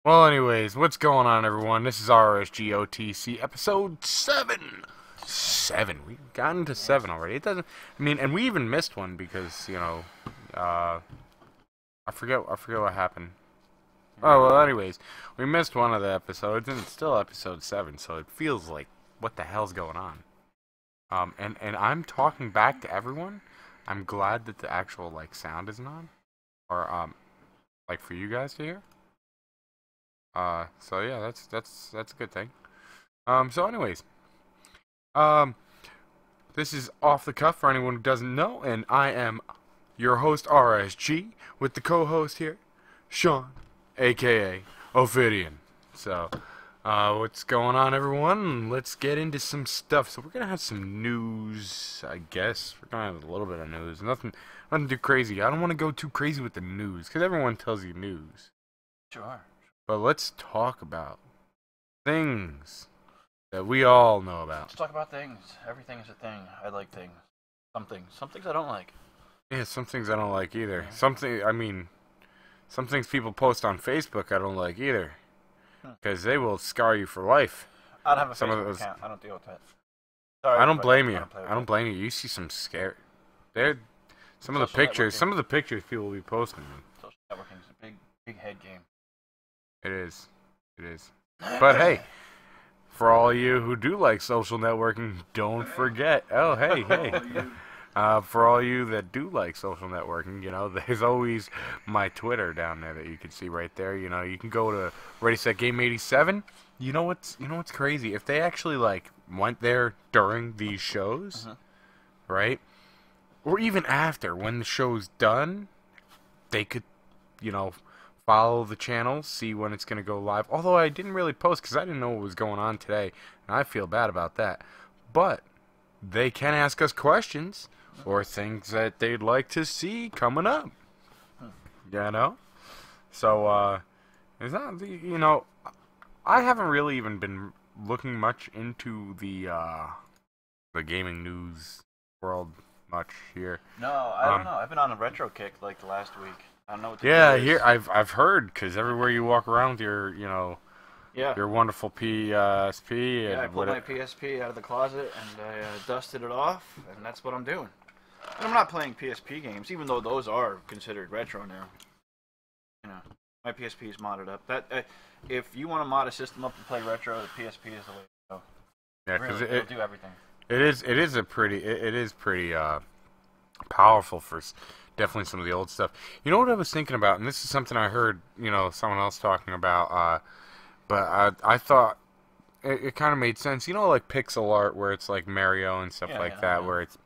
Well, anyways, what's going on, everyone? This is RSG OTC Episode 7. 7. We've gotten to 7 already. It doesn't. I mean, and we even missed one because I forget what happened. Oh well. Anyways, we missed one of the episodes, and it's still Episode 7, so it feels like what the hell's going on. And I'm talking back to everyone. I'm glad that the actual sound isn't on, or for you guys to hear. So yeah, that's a good thing. So anyways, this is Off the Cuff for anyone who doesn't know, and I am your host RSG with the co-host here, Sean, aka Ophidian. So, what's going on, everyone? Let's get into some stuff. So we're gonna have some news, I guess. We're gonna have a little bit of news. Nothing too crazy. I don't want to go too crazy with the news because everyone tells you news. Sure. But let's talk about things that we all know about. Let's talk about things. Everything is a thing. I like things. Some things I don't like. Yeah, some things I don't like either. Yeah. Some things people post on Facebook I don't like either. Because they will scar you for life. I don't have a Some of Facebook those- account. I don't deal with that. Sorry, I don't blame you. I I don't blame you. You see some scare. Some of the Social pictures. networking. Some of the pictures people will be posting. Social networking is a big head game. It is. But hey, for all you who do like social networking, don't forget. Oh, hey. For all you that do like social networking, there's always my Twitter down there that you can see right there. You can go to Ready Set Game 87. You know what's crazy? If they actually went there during these shows, right? Or even after, when the show's done, they could, follow the channel, see when it's going to go live. Although I didn't really post because I didn't know what was going on today, and I feel bad about that. But they can ask us questions or things that they'd like to see coming up. So, it's not, I haven't really even been looking much into the gaming news world much here. No, I don't know. I've been on a retro kick the last week. I don't know what to Yeah, do. here I've heard because everywhere you walk around with your your wonderful PSP. Yeah, I pulled my PSP out of the closet and I dusted it off, and that's what I'm doing. And I'm not playing PSP games, even though those are considered retro now. My PSP is modded up. If you want to mod a system up and play retro, the PSP is the way to go. Yeah, because it'll do everything. It is pretty powerful for definitely some of the old stuff. You know what I was thinking about, and this is something I heard someone else talking about. But I thought it kind of made sense. Like pixel art where it's like Mario and stuff that, Yeah. where it's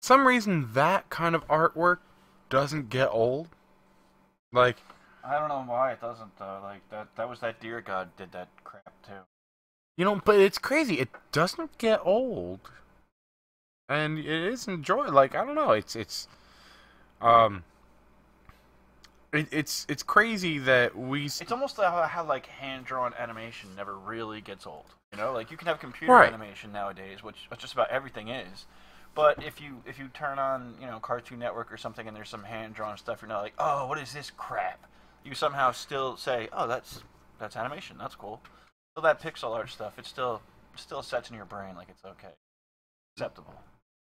some reason that kind of artwork doesn't get old. I don't know why it doesn't though. That was that Deer God did that crap too. But it's crazy. It doesn't get old, and it is enjoyable. I don't know. It's crazy that we. It's almost how hand drawn animation never really gets old. You can have computer Right. animation nowadays, which just about everything is. But if you turn on Cartoon Network or something and there's some hand drawn stuff, you're not like, oh, what is this crap? You somehow still say, oh, that's animation. That's cool. So that pixel art stuff, it still sets in your brain like it's okay, acceptable.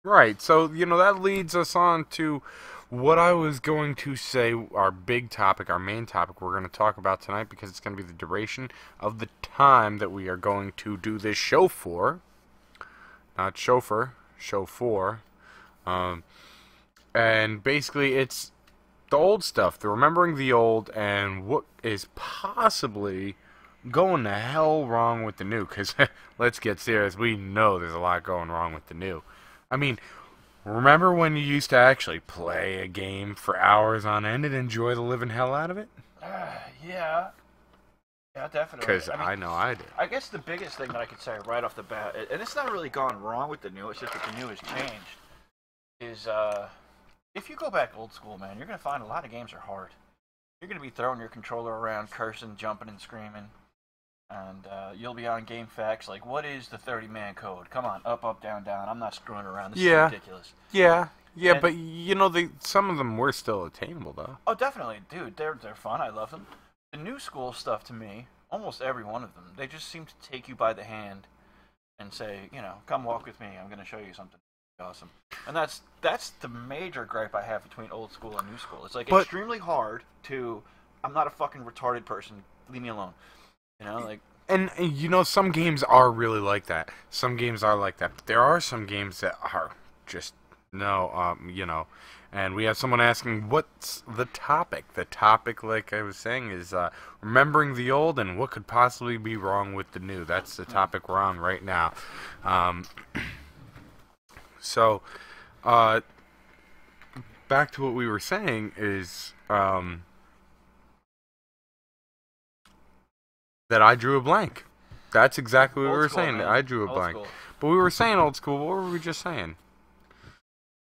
Right, so, that leads us on to what I was going to say, our big topic, our main topic we're going to talk about tonight, because it's going to be the duration of the time that we are going to do this show for. Not chauffeur, show for. And basically it's the old stuff, the remembering the old, and what is possibly going to hell wrong with the new, because let's get serious, we know there's a lot going wrong with the new. I mean, remember when you used to actually play a game for hours on end and enjoy the living hell out of it? Yeah, definitely. Because I know I did. I guess the biggest thing that I could say right off the bat, and it's not really gone wrong with the new, it's just that the new has changed, is if you go back old school, man, you're going to find a lot of games are hard. You're going to be throwing your controller around, cursing, jumping, and screaming. And you'll be on GameFAQs like, what is the 30-man code? Come on, up, down, down. I'm not screwing around. This is ridiculous. Yeah, And- but some of them were still attainable, though. Oh, definitely, dude. They're fun. I love them. the new school stuff to me, almost every one of them, they just seem to take you by the hand and say, you know, come walk with me. I'm going to show you something awesome. And that's the major gripe I have between old school and new school. It's like extremely hard to. I'm not a fucking retarded person. Leave me alone. You know, like. And you know, some games are really like that. Some games are like that. But there are some games that are just no. You know. And we have someone asking, what's the topic? The topic, like I was saying, is remembering the old and what could possibly be wrong with the new. That's the topic we're on right now. So, back to what we were saying is that I drew a blank. That's exactly what we were saying. I drew a blank. But we were saying old school. What were we just saying?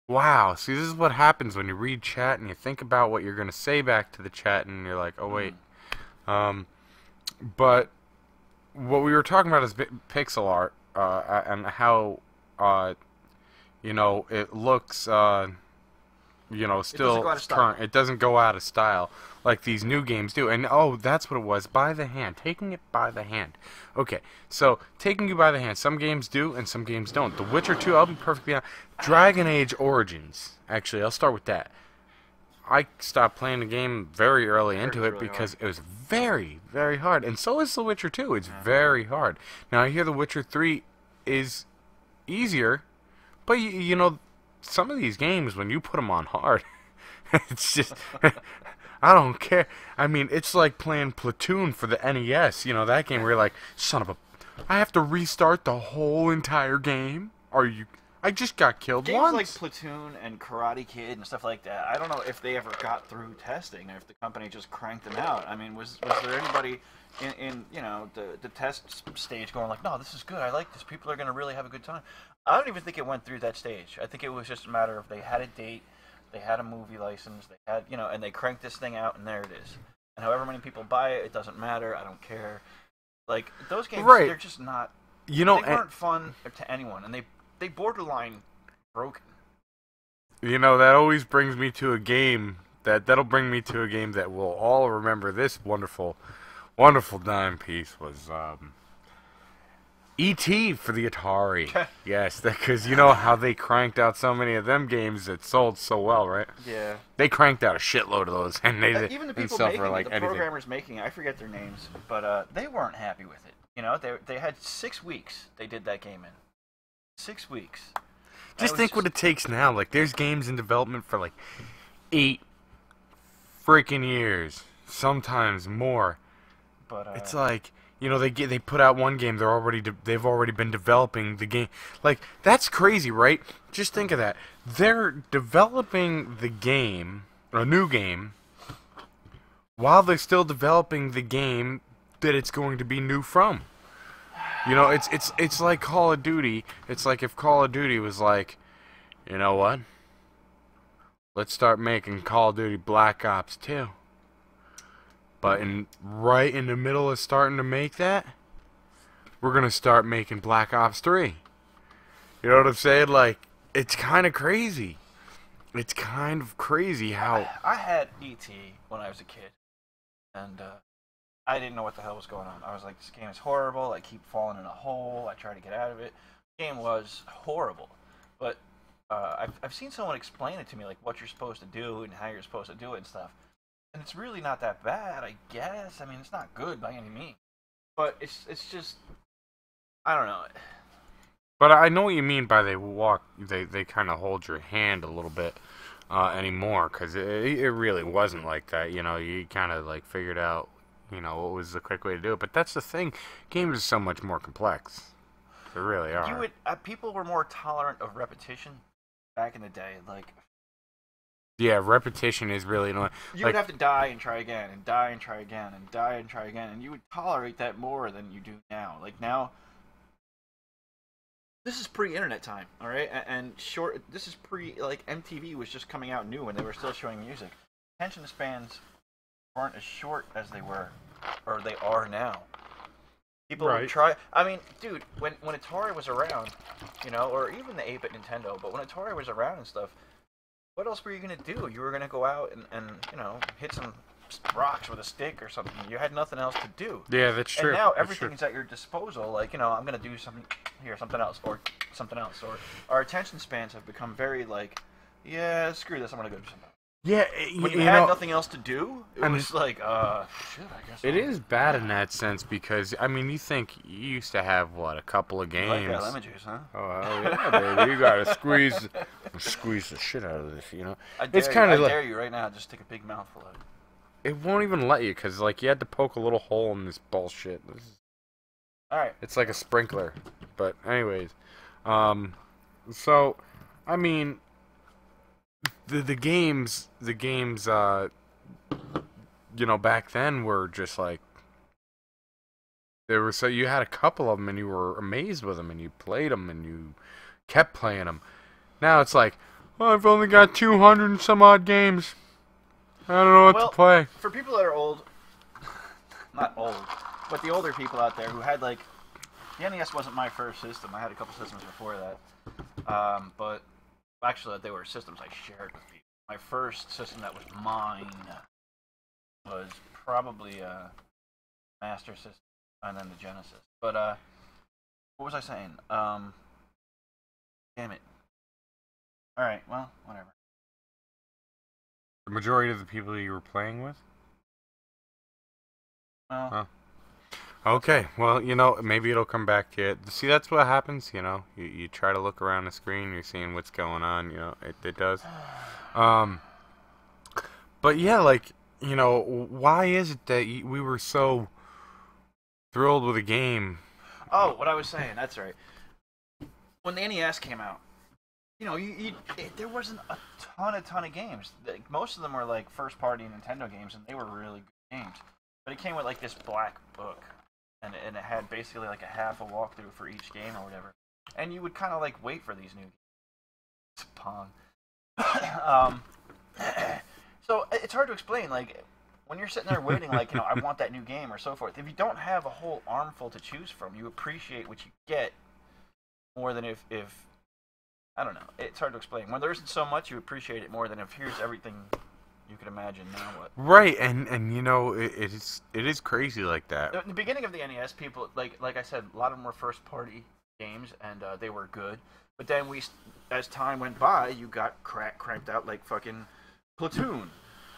Wow, see, this is what happens when you read chat and you think about what you're going to say back to the chat and you're like, oh, wait. But what we were talking about is pixel art and how, you know, it looks, you know, still current. It doesn't go out of style like these new games do. And, oh, that's what it was, by the hand. Taking it by the hand. Okay, so taking you by the hand. Some games do and some games don't. The Witcher 2, I'll be perfectly honest. Dragon Age Origins. Actually, I'll start with that. I stopped playing the game very early into it because it was very, very hard. And so is The Witcher 2. It's very hard. Now, I hear The Witcher 3 is easier, but, you know, some of these games, when you put them on hard, it's just... I don't care. I mean, it's like playing Platoon for the NES. You know, that game where you're like, son of a... I have to restart the whole entire game? Are you... I just got killed once. Games like Platoon and Karate Kid and stuff like that, I don't know if they ever got through testing, or if the company just cranked them out. I mean, was there anybody in you know, the test stage going like, no, this is good, I like this, people are going to really have a good time? I don't even think it went through that stage. I think it was just a matter of they had a date, they had a movie license, they had, you know, and they cranked this thing out, and there it is. And however many people buy it, it doesn't matter, I don't care. Like, those games, they're just not, you know, they weren't fun to anyone, and they borderline broken. You know, that always brings me to a game that'll bring me to a game that we'll all remember. This wonderful, wonderful dime piece was E.T. for the Atari. Yes, because you know how they cranked out so many of them games that sold so well, right? Yeah. They cranked out a shitload of those, and they even the people making it, the programmers making it, I forget their names, but they weren't happy with it. You know, they had 6 weeks they did that game in. 6 weeks. Just think what it takes now. Like, there's games in development for like 8 freaking years, sometimes more. But it's like, you know, they put out one game, they've already been developing the game. Like, that's crazy, right? Just think of that. They're developing the game, a new game, while they're still developing the game that it's going to be new from. You know, it's like Call of Duty. It's like if Call of Duty was like, you know what? Let's start making Call of Duty Black Ops 2. But right in the middle of starting to make that, we're going to start making Black Ops 3. You know what I'm saying? Like, it's kind of crazy. It's kind of crazy how... I had E.T. when I was a kid. And, I didn't know what the hell was going on. I was like, this game is horrible. I keep falling in a hole. I try to get out of it. The game was horrible. But I've seen someone explain it to me, like what you're supposed to do and how you're supposed to do it and stuff. And it's really not that bad, I guess. I mean, it's not good by any means. But it's just, I don't know. But I know what you mean by they kind of hold your hand a little bit anymore. Because it really wasn't like that. You know, you kind of like figured out, you know, what was the quick way to do it. But that's the thing. Games are so much more complex. They really are. People were more tolerant of repetition back in the day. Like, yeah, repetition is really annoying. You would have to die and try again, and die and try again, and die and try again. And you would tolerate that more than you do now. Like, now, this is pre-internet time, all right? And this is like, MTV was just coming out new, and they were still showing music. Attention spans weren't as short as they were, or they are now. People would try. I mean, dude, when Atari was around, you know, or even the 8-bit Nintendo, but when Atari was around and stuff, what else were you gonna do? You were gonna go out and you know, hit some rocks with a stick or something. You had nothing else to do. Yeah, that's true. And now That's everything true. is at your disposal. Like, I'm going to do something here, something else, or something else. Or our attention spans have become very like, yeah, screw this, I'm going to go do something. Yeah, When you had nothing else to do, it was like, shit, I guess. It is bad in that sense because, I mean, you think you used to have, what, a couple of games? You like that lemon juice, huh? Oh, hell yeah, baby. You gotta squeeze the shit out of this, I dare you right now, just take a big mouthful of it. It won't even let you because, like, you had to poke a little hole in this bullshit. Alright. It's like a sprinkler. But, anyways. So, I mean, the games, back then were just like, you had a couple of them and you were amazed with them and you played them and you kept playing them. Now it's like, oh, I've only got 200 and some odd games. I don't know what to play. For people that are old, not old, but the older people out there who had like, the NES wasn't my first system. I had a couple systems before that, but actually they were systems I shared with people. My first system that was mine was probably a Master System and then the Genesis. But what was I saying? Damn it. All right, well, whatever. The majority of the people you were playing with? Well, oh. Okay, well, maybe it'll come back to you. See, that's what happens, You try to look around the screen, you're seeing what's going on, it does. But yeah, like, why is it that we were so thrilled with a game? Oh, what I was saying, that's right. When the NES came out, there wasn't a ton of games. Most of them were like first-party Nintendo games, and they were really good games. But it came with like this black book, and it had basically like a half a walkthrough for each game or whatever. And you would kind of like wait for these new games. Pong. So it's hard to explain. Like when you're sitting there waiting, like I want that new game or so forth. If you don't have a whole armful to choose from, you appreciate what you get more than if I don't know. It's hard to explain. When there isn't so much, you appreciate it more than if here's everything you could imagine. Now what? Right, and it is crazy like that. In the beginning of the NES, people like I said, a lot of them were first party games, and they were good. But then as time went by, you got cranked out like fucking Platoon,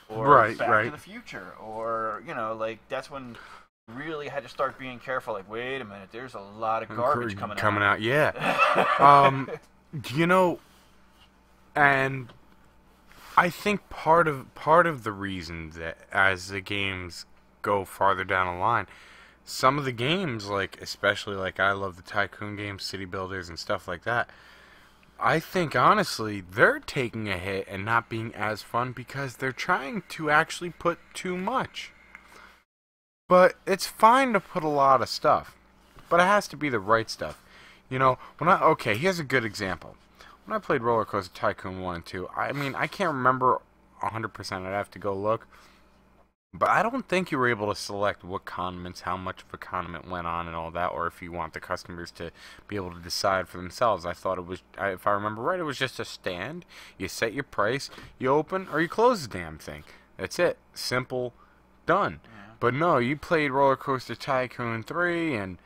or Back to the Future, or like that's when you really had to start being careful. Like, wait a minute, there's a lot of garbage coming out. Yeah. And I think part of the reason that as the games go farther down the line, some of the games, like especially like I love the Tycoon games, City Builders and stuff like that, I think honestly they're taking a hit and not being as fun because they're trying to actually put too much. But it's fine to put a lot of stuff, but it has to be the right stuff. Here's a good example. When I played Roller Coaster Tycoon 1 and 2, I mean, I can't remember 100%, I'd have to go look, but I don't think you were able to select what condiments, how much of a condiment went on and all that, or if you want the customers to be able to decide for themselves. I thought it was, if I remember right, it was just a stand. You set your price, you open, or you close the damn thing. That's it. Simple, done. Yeah. But no, you played Roller Coaster Tycoon 3, and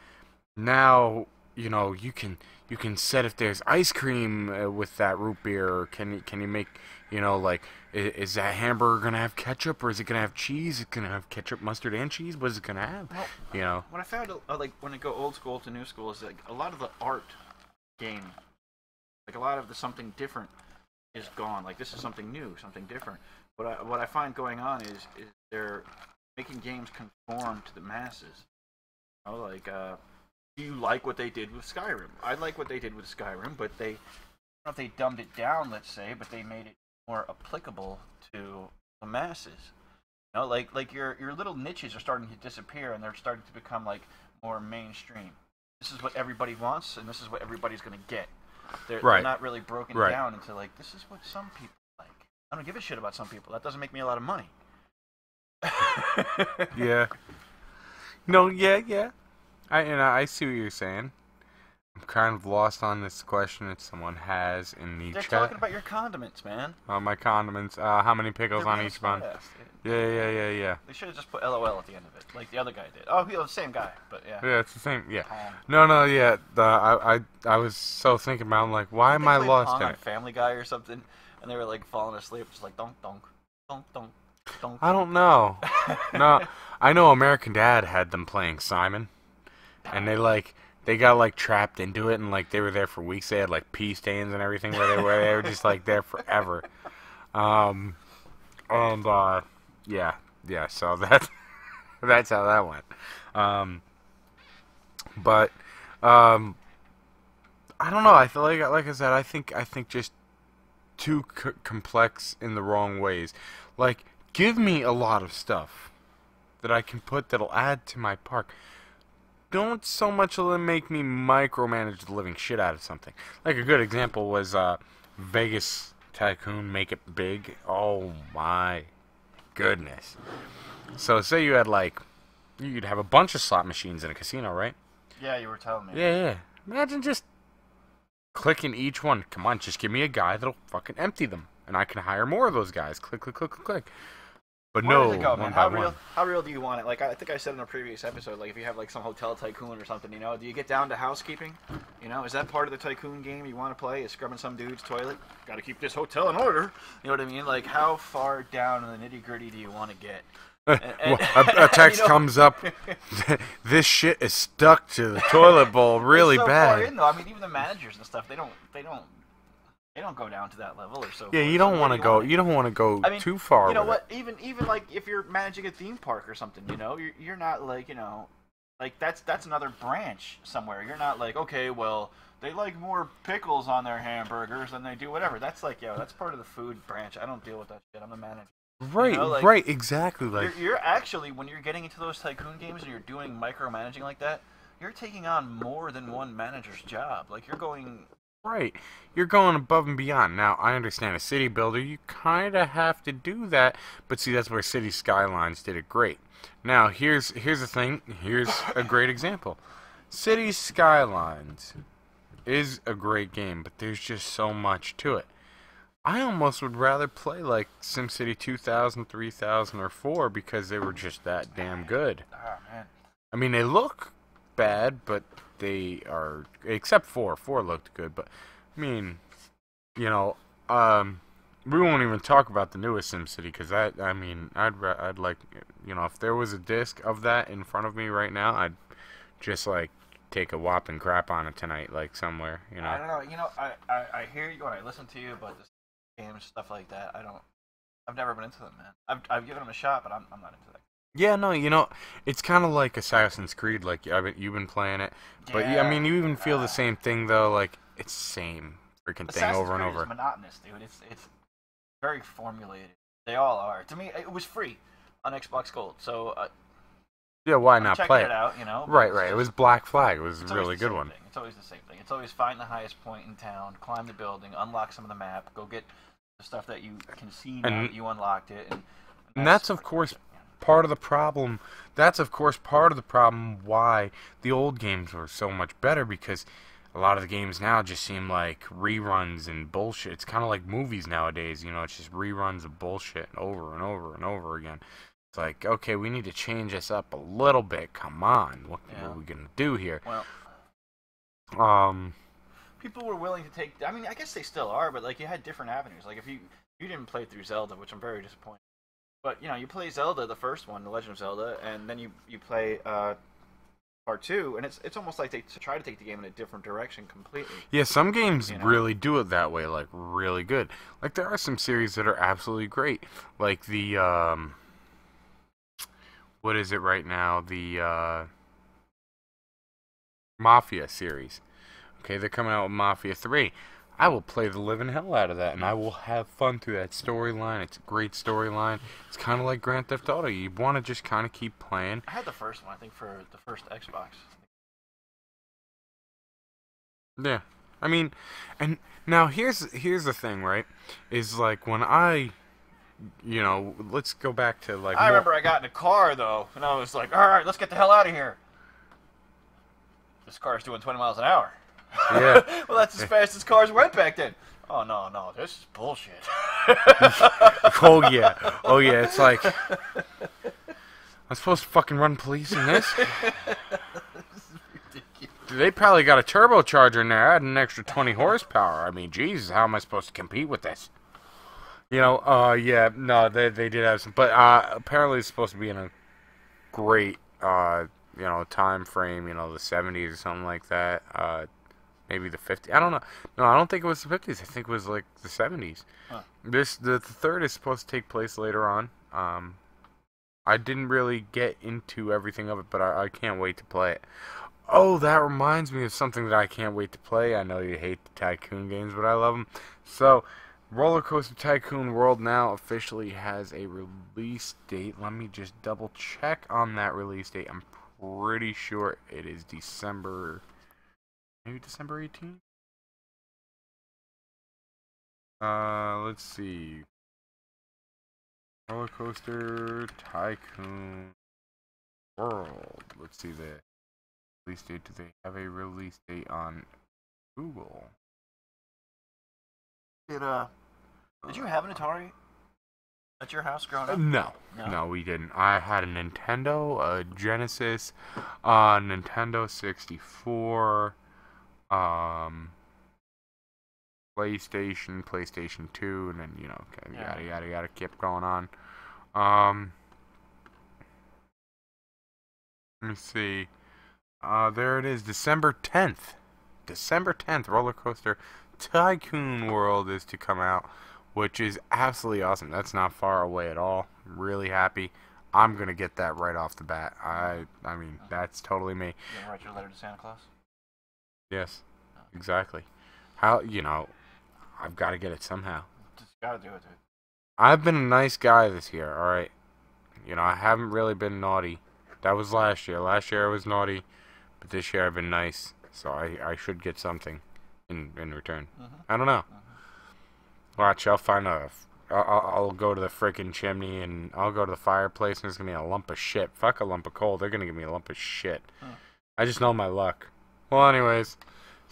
now, you can set if there's ice cream with that root beer, or can you make, is that hamburger going to have ketchup, or is it going to have cheese? Is it going to have ketchup, mustard, and cheese? What is it going to have? Well, what I found, like, when I go old school to new school, is like a lot of the art game, like a lot of the something different is gone. Like, this is something new, something different. What I find going on is they're making games conform to the masses. Do you like what they did with Skyrim? I like what they did with Skyrim, but I don't know if they dumbed it down, let's say, but they made it more applicable to the masses. Like your little niches are starting to disappear, and they're starting to become like more mainstream. This is what everybody wants, and this is what everybody's going to get. They're not really broken down into like, this is what some people like. I don't give a shit about some people. That doesn't make me a lot of money. Yeah. No, yeah. I see what you're saying. I'm kind of lost on this question if someone has in the They're chat. talking about your condiments, man. My condiments. How many pickles They're on being each bun? smartass, dude. Yeah. They should have just put LOL at the end of it, like the other guy did. Oh, he was the same guy, but yeah. Yeah, it's the same. Yeah. Pong. No, yeah. I was so thinking about. I'm like, why am I They played lost Pong in on it? Family Guy or something, and they were like falling asleep, just like donk donk, donk donk, donk. I don't know. No, I know American Dad had them playing Simon, and they got like trapped into it, and like they were there for weeks. They had like pee stains and everything where they were just like there forever. And yeah. So that's how that went. But I don't know. I feel like I said, I think just too complex in the wrong ways. Like, give me a lot of stuff that I can put that'll add to my park. Don't so much make me micromanage the living shit out of something. Like a good example was Vegas Tycoon Make It Big. Oh my goodness. So say you had you'd have a bunch of slot machines in a casino, right? Yeah, you were telling me. Yeah. Imagine just clicking each one. Come on, just give me a guy that'll fucking empty them, and I can hire more of those guys. Click. But Where no, does it go, man? one How by real? one. How real do you want it? Like I think I said in a previous episode, like if you have like some hotel tycoon or something, do you get down to housekeeping? Is that part of the tycoon game you want to play? Is scrubbing some dude's toilet? Got to keep this hotel in order. You know what I mean? Like how far down in the nitty gritty do you want to get? A text comes up. This shit is stuck to the toilet bowl really it's so bad. Far in, though. I mean, even the managers and stuff, they don't go down to that level or so. Yeah, you don't want to go. You don't want to go too far. You know with what? it. Even like if you're managing a theme park or something, you're not like like that's another branch somewhere. You're not like okay, well they like more pickles on their hamburgers than they do whatever. That's like that's part of the food branch. I don't deal with that shit. I'm the manager. Right, right, exactly. Like you're actually when you're getting into those tycoon games and you're doing micromanaging like that, you're taking on more than one manager's job. Like you're going. Right. You're going above and beyond. Now, I understand a city builder, you kind of have to do that, but see, that's where City Skylines did it great. Now, here's the thing. Here's a great example. City Skylines is a great game, but there's just so much to it. I almost would rather play like SimCity 2000, 3000, or 4 because they were just that damn good. Oh, man. I mean, they look bad, but they are, except 4 looked good, but I mean, we won't even talk about the newest SimCity because I'd like, if there was a disc of that in front of me right now, I'd just like take a whopping crap on it tonight, like somewhere, I don't know, I hear you when I listen to you, but the games, stuff like that, I've never been into them, man. I've given them a shot, but I'm not into that. Yeah, no, it's kind of like Assassin's Creed, like you've been playing it, but yeah, you even feel the same thing though, like it's the same freaking thing over and over. Assassin's Creed is monotonous, dude. It's very formulated. They all are. To me, it was free on Xbox Gold, so yeah, why not play it out? Right. It was Black Flag. It was a really good one. It's always the same thing. It's always find the highest point in town, climb the building, unlock some of the map, go get the stuff that you can see now that you unlocked it, and that's of course part of the problem. That's of course part of the problem why the old games were so much better, because a lot of the games now just seem like reruns and bullshit. It's kind of like movies nowadays, it's just reruns of bullshit over and over and over again. It's like, okay, we need to change this up a little bit. Come on, what are we gonna do here? Well, people were willing to take. I mean, I guess they still are, but like you had different avenues. Like if you didn't play through Zelda, which I'm very disappointed. But you play Zelda, the first one, The Legend of Zelda, and then you play Part 2, and it's almost like they try to take the game in a different direction completely. Yeah, some games really do it that way, like really good. Like there are some series that are absolutely great, like the what is it right now? The Mafia series. Okay, they're coming out with Mafia 3. I will play the living hell out of that, and I will have fun through that storyline. It's a great storyline. It's kind of like Grand Theft Auto. You want to just kind of keep playing. I had the first one, I think, for the first Xbox. Yeah. I mean, and now here's the thing, right? Is like when I, let's go back to like... I remember I got in a car, though, and I was like, all right, let's get the hell out of here. This car's doing 20 miles an hour. Yeah. Well, that's as fast as cars went back then. Oh, no, this is bullshit. Oh, yeah. Oh, yeah, it's like... I'm supposed to fucking run police in this? This is ridiculous. They probably got a turbocharger in there, add an extra 20 horsepower. I mean, Jesus, how am I supposed to compete with this? You know, yeah, no, they did have some, but apparently it's supposed to be in a great, you know, time frame, you know, the 70s or something like that. Maybe the 50s. I don't know. No, I don't think it was the 50s. I think it was like the 70s. Huh. The third is supposed to take place later on. I didn't really get into everything of it, but I can't wait to play it. Oh, that reminds me of something that I can't wait to play. I know you hate the Tycoon games, but I love them. So, Roller Coaster Tycoon World now officially has a release date. Let me just double check on that release date. I'm pretty sure it is December... Maybe December 18th? Let's see. Roller Coaster Tycoon World. Let's see the release date. Do they have a release date on Google? Did you have an Atari at your house growing up? No, we didn't. I had a Nintendo, a Genesis, Nintendo 64, PlayStation 2, and then, you know, yada, kept going on. Let me see. There it is, December 10th. December 10th, Roller Coaster Tycoon World is to come out, which is absolutely awesome. That's not far away at all. I'm really happy. I'm going to get that right off the bat. I mean, that's totally me. You gonna write your letter to Santa Claus? Yes, exactly. How, you know, I've got to get it somehow. Just gotta do it, dude. I've been a nice guy this year, alright? You know, I haven't really been naughty. That was last year. Last year I was naughty, but this year I've been nice. So I should get something in return. I don't know. Watch, I'll find I'll go to the frickin' chimney and I'll go to the fireplace and there's gonna be a lump of shit. Fuck a lump of coal. They're gonna give me a lump of shit. I just know my luck. Well, anyways.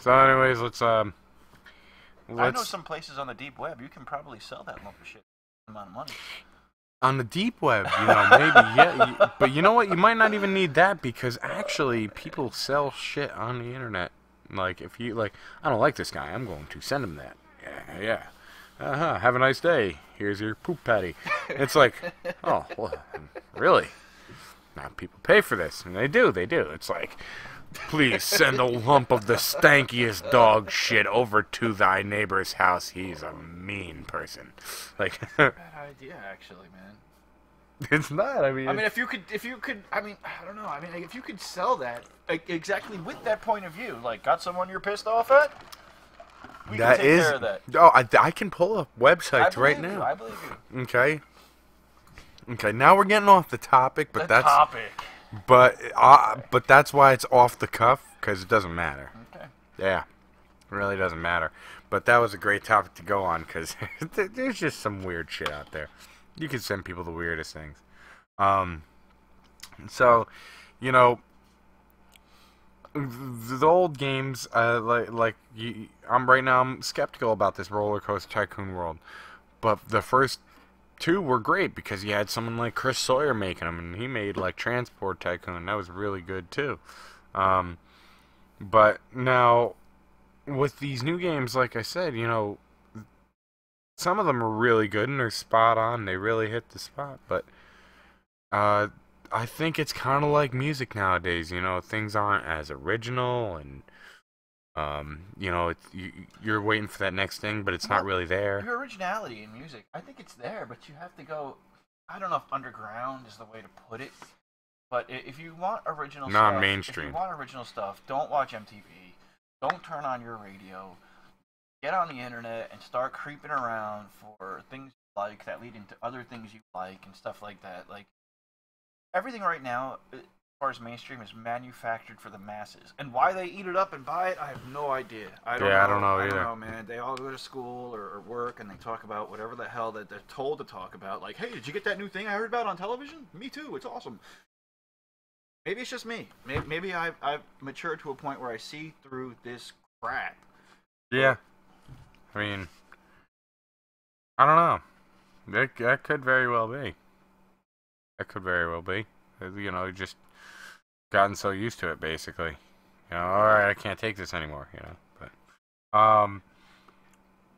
Let's I know some places on the deep web you can probably sell that lump of shit for an amount of money. On the deep web, you know, maybe, yeah. But you know what? You might not even need that because actually people sell shit on the internet. Like, if you, like, I don't like this guy, I'm going to send him that. Yeah. Have a nice day. Here's your poop patty. It's like, oh, well, really? Now people pay for this. And they do. It's like, please send a lump of the stankiest dog shit over to thy neighbor's house. He's a mean person. Like, Bad idea, actually, man. It's not. I mean, if you could, I mean, I don't know. I mean, if you could sell that exactly with that point of view, like, got someone you're pissed off at, we can take care of that. Oh, I can pull up websites right now. I believe you. Okay, now we're getting off the topic, but topic. But that's why it's off the cuff, because it doesn't matter. Okay. Yeah, it really doesn't matter. But that was a great topic to go on, because there's just some weird shit out there. You can send people the weirdest things. So, you know, the old games, I'm skeptical about this Roller Coaster Tycoon World. But the first two were great because you had someone like Chris Sawyer making them, and he made like Transport Tycoon. That was really good too. But now with these new games, like I said, you know, some of them are really good and they're spot on. They really hit the spot. But I think it's kind of like music nowadays. You know, things aren't as original, and you know, you're waiting for that next thing, but it's not really there. Your originality in music, I think it's there, but you have to go. I don't know if underground is the way to put it, but if you want original stuff, mainstream. If you want original stuff, don't watch MTV. Don't turn on your radio. Get on the internet and start creeping around for things you like that lead into other things you like and stuff like that. Like, everything right now, as far as mainstream, is manufactured for the masses. And why they eat it up and buy it, I have no idea. I don't know either. I don't know, man. They all go to school or work and they talk about whatever the hell that they're told to talk about. Like, hey, did you get that new thing I heard about on television? Me too. It's awesome. Maybe it's just me. Maybe I've matured to a point where I see through this crap. Yeah. I mean, I don't know. That could very well be. That could very well be. You know, just gotten so used to it, basically. You know, all right, I can't take this anymore. You know, but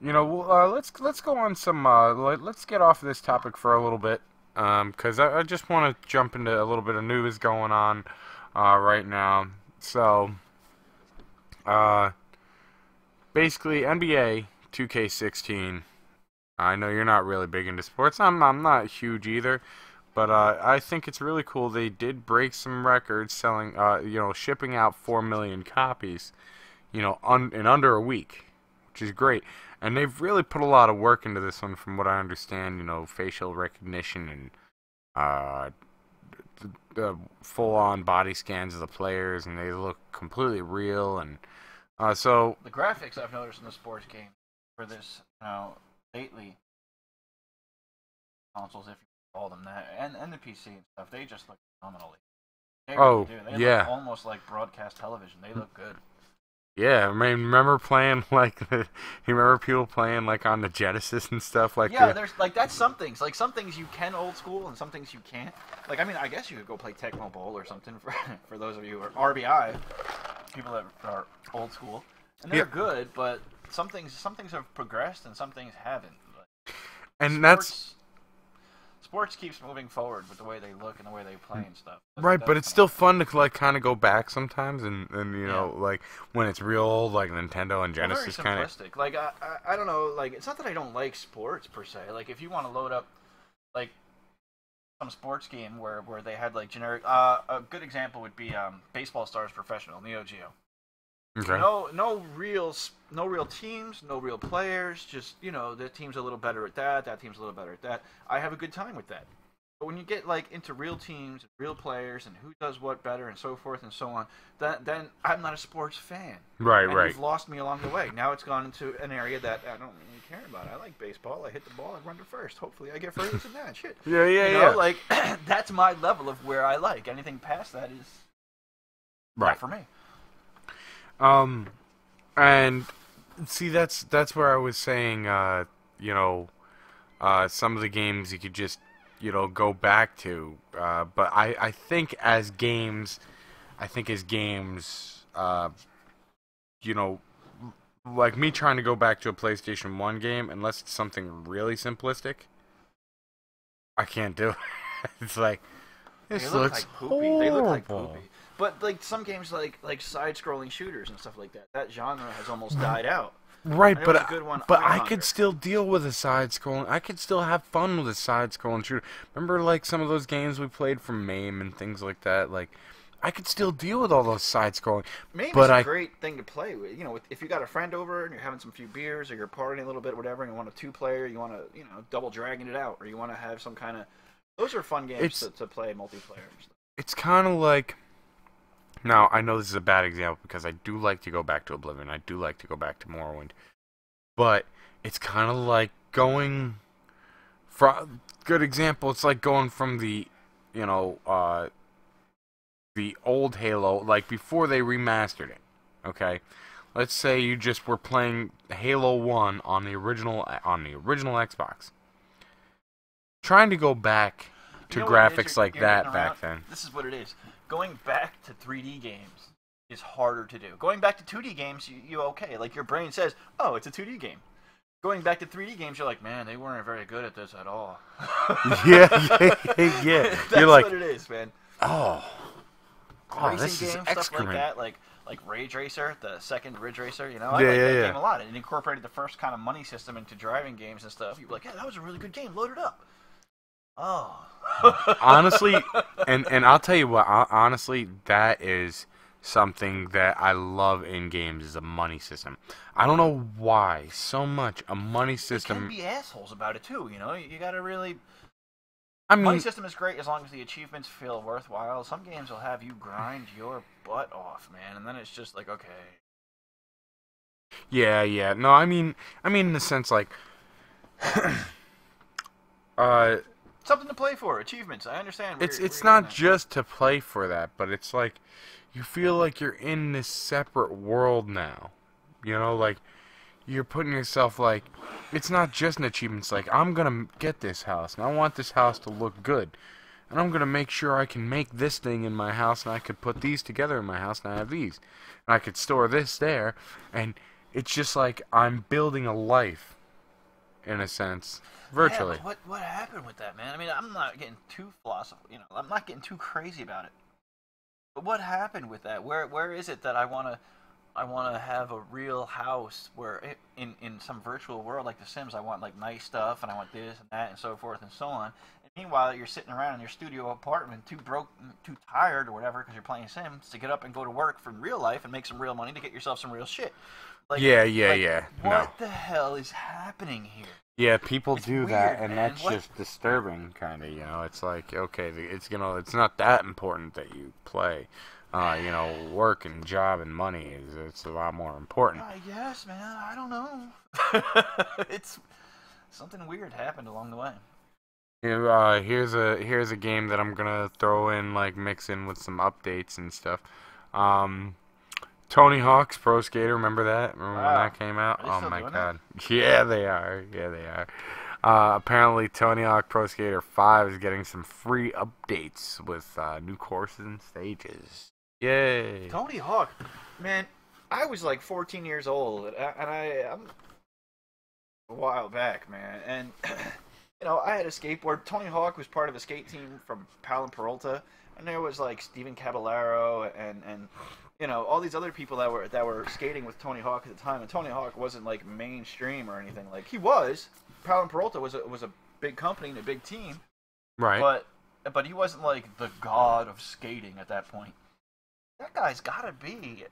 you know, let's go on some. Let's get off this topic for a little bit, because I just want to jump into a little bit of news going on right now. So, basically, NBA 2K16. I know you're not really big into sports. I'm not huge either, but I think it's really cool. They did break some records selling, you know, shipping out 4 million copies, you know, in under a week, which is great. And they've really put a lot of work into this one, from what I understand. You know, facial recognition and the full-on body scans of the players, and they look completely real. And so The graphics I've noticed in the sports game for this, you know, lately consoles, if you call them that, and the PC and stuff, they just look phenomenally. They really do. They look almost like broadcast television. They look good. Yeah, I mean, remember playing like you remember people playing like on the Genesis and stuff like yeah, there's like that's some things. Like some things you can old school and some things you can't. Like I mean, I guess you could go play Tecmo Bowl or something for those of you who are RBI, people that are old school, and they're good, but some things have progressed and some things haven't. Like, and sports keeps moving forward with the way they look and the way they play and stuff. Right, but it's still fun to like kind of go back sometimes, and you know, like when it's real old, like Nintendo and Genesis kind of. Simplistic. Like I don't know. Like it's not that I don't like sports per se. Like if you want to load up, like some sports game where they had like generic. A good example would be Baseball Stars Professional, Neo Geo. Okay. No real teams, no real players. Just you know, the team's a little better at that. That team's a little better at that. I have a good time with that. But when you get like into real teams, and real players, and who does what better, and so forth and so on, then I'm not a sports fan. Right. You've lost me along the way. Now it's gone into an area that I don't really care about. I like baseball. I hit the ball. I run to first. Hopefully, I get first in that shit. Yeah. You know, like that's my level of where I like. Anything past that is not for me. And see, that's where I was saying, you know, some of the games you could just, you know, go back to. But I think as games, you know, like me trying to go back to a PlayStation 1 game, unless it's something really simplistic, I can't do it. It's like, this looks horrible. They look like poopy. But like some games, like side-scrolling shooters and stuff like that, that genre has almost died out. Right, but I could could still deal with a side-scrolling. I could still have fun with a side-scrolling shooter. Remember, like some of those games we played from MAME and things like that. Like, I could still deal with all those side-scrolling. MAME is a great thing to play with. You know, if you got a friend over and you're having some few beers, or you're partying a little bit, or whatever, and you want a two-player, you want to, you know, double dragging it out, or you want to have some kind of. Those are fun games to play multiplayer. It's kind of like. Now, I know this is a bad example because I do like to go back to Oblivion. I do like to go back to Morrowind. But it's kind of like going from... Good example, it's like going from the, you know, the old Halo, like before they remastered it, okay? Let's say you just were playing Halo 1 on the original Xbox. Trying to go back to graphics like that back then. This is what it is. Going back to 3D games is harder to do. Going back to 2D games, you okay. Like, your brain says, oh, it's a 2D game. Going back to 3D games, you're like, man, they weren't very good at this at all. yeah. That's you're like, what it is, man. Oh, Racing this games, is stuff like that, like Rage Racer, the second Ridge Racer, you know? I like that game a lot. It incorporated the first kind of money system into driving games and stuff. You'd be like, yeah, that was a really good game. Load it up. Oh. Honestly, and I'll tell you what, honestly, that is something that I love in games is a money system. I don't know why so much a money system. You can be assholes about it too, you know? You gotta really. I mean, money system is great as long as the achievements feel worthwhile. Some games will have you grind your butt off, man, and then it's just like, okay. Yeah. No, I mean in the sense like, something to play for, achievements. I understand. It's not just to play for that, but it's like you feel like you're in this separate world now. You know, like, you're putting yourself, like, it's not just an achievement. It's like, I'm going to get this house, and I want this house to look good. And I'm going to make sure I can make this thing in my house, and I could put these together in my house, and I have these. And I could store this there, and it's just like I'm building a life, in a sense, virtually. Yeah, but what happened with that, man? I mean, I'm not getting too philosophical, you know, I'm not getting too crazy about it. But what happened with that? Where is it that I want to have a real house where in some virtual world like The Sims, I want like nice stuff and I want this and that and so forth and so on. And meanwhile, you're sitting around in your studio apartment, too broke, too tired or whatever, because you're playing Sims, to get up and go to work from real life and make some real money to get yourself some real shit. Like, Yeah. What the hell is happening here? Yeah, people do weird, that, and man. that's just disturbing, kind of. You know, it's like, okay, it's not that important that you play. You know, work and job and money it's a lot more important. I guess, man. I don't know. It's something weird happened along the way. Here's a game that I'm gonna throw in, like, mix in with some updates and stuff. Tony Hawk's Pro Skater, remember that? Remember when that came out? Are they Oh still my doing god. Yeah, they are. Apparently Tony Hawk Pro Skater 5 is getting some free updates with new courses and stages. Yay. Tony Hawk, man, I was like 14 years old, and I'm a while back, man, and you know, I had a skateboard. Tony Hawk was part of a skate team from Pal and Peralta, and there was like Steven Caballero and you know, all these other people that were skating with Tony Hawk at the time. And Tony Hawk wasn't like mainstream or anything. Like, he was. Pal and Peralta was a big company and a big team, right? But he wasn't like the god of skating at that point. That guy's gotta be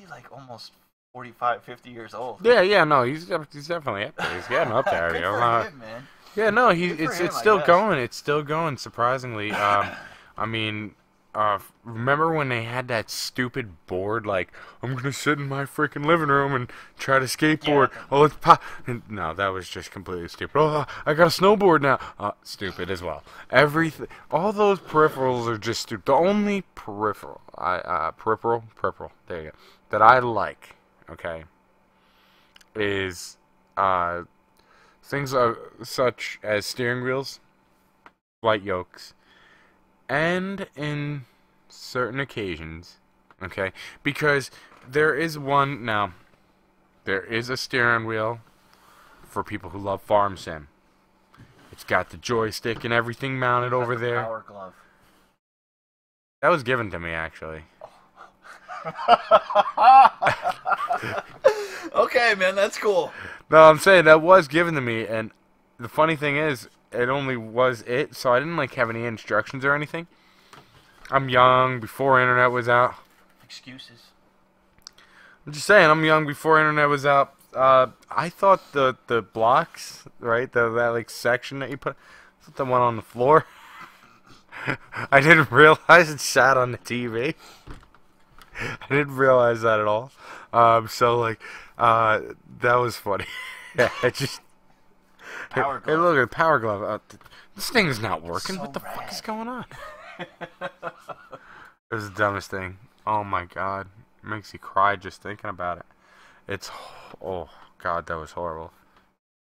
like almost 45, 50 years old. Yeah, no, he's definitely up there. He's getting up there. Good You know? for him, man. Yeah, no, It's still going. It's still going, surprisingly. I mean, remember when they had that stupid board, like, I'm gonna sit in my freaking living room and try to skateboard. Yeah. Oh, it's no, that was just completely stupid. Oh, I got a snowboard now. Stupid as well. Everything, all those peripherals are just stupid. The only peripheral, peripheral, there you go, that I like, okay, is, things such as steering wheels, flight yokes, and in certain occasions, okay, because there is a steering wheel for people who love Farm Sim. It's got the joystick and everything mounted over there. Power glove. That was given to me, actually. Okay, man, that's cool. No, I'm saying that was given to me, and the funny thing is, it only was it, so I didn't like have any instructions or anything. I'm young, before internet was out. Excuses. I'm just saying, I'm young before internet was out. I thought the blocks, right, that like section that you put, I thought the one on the floor. I didn't realize it sat on the TV. I didn't realize that at all. So like, that was funny. Yeah, I just. Power glove. Hey, look at the power glove. This thing's not working. So what the rad. fuck is going on? It was the dumbest thing. Oh my god. It makes you cry just thinking about it. It's... Oh, god, that was horrible.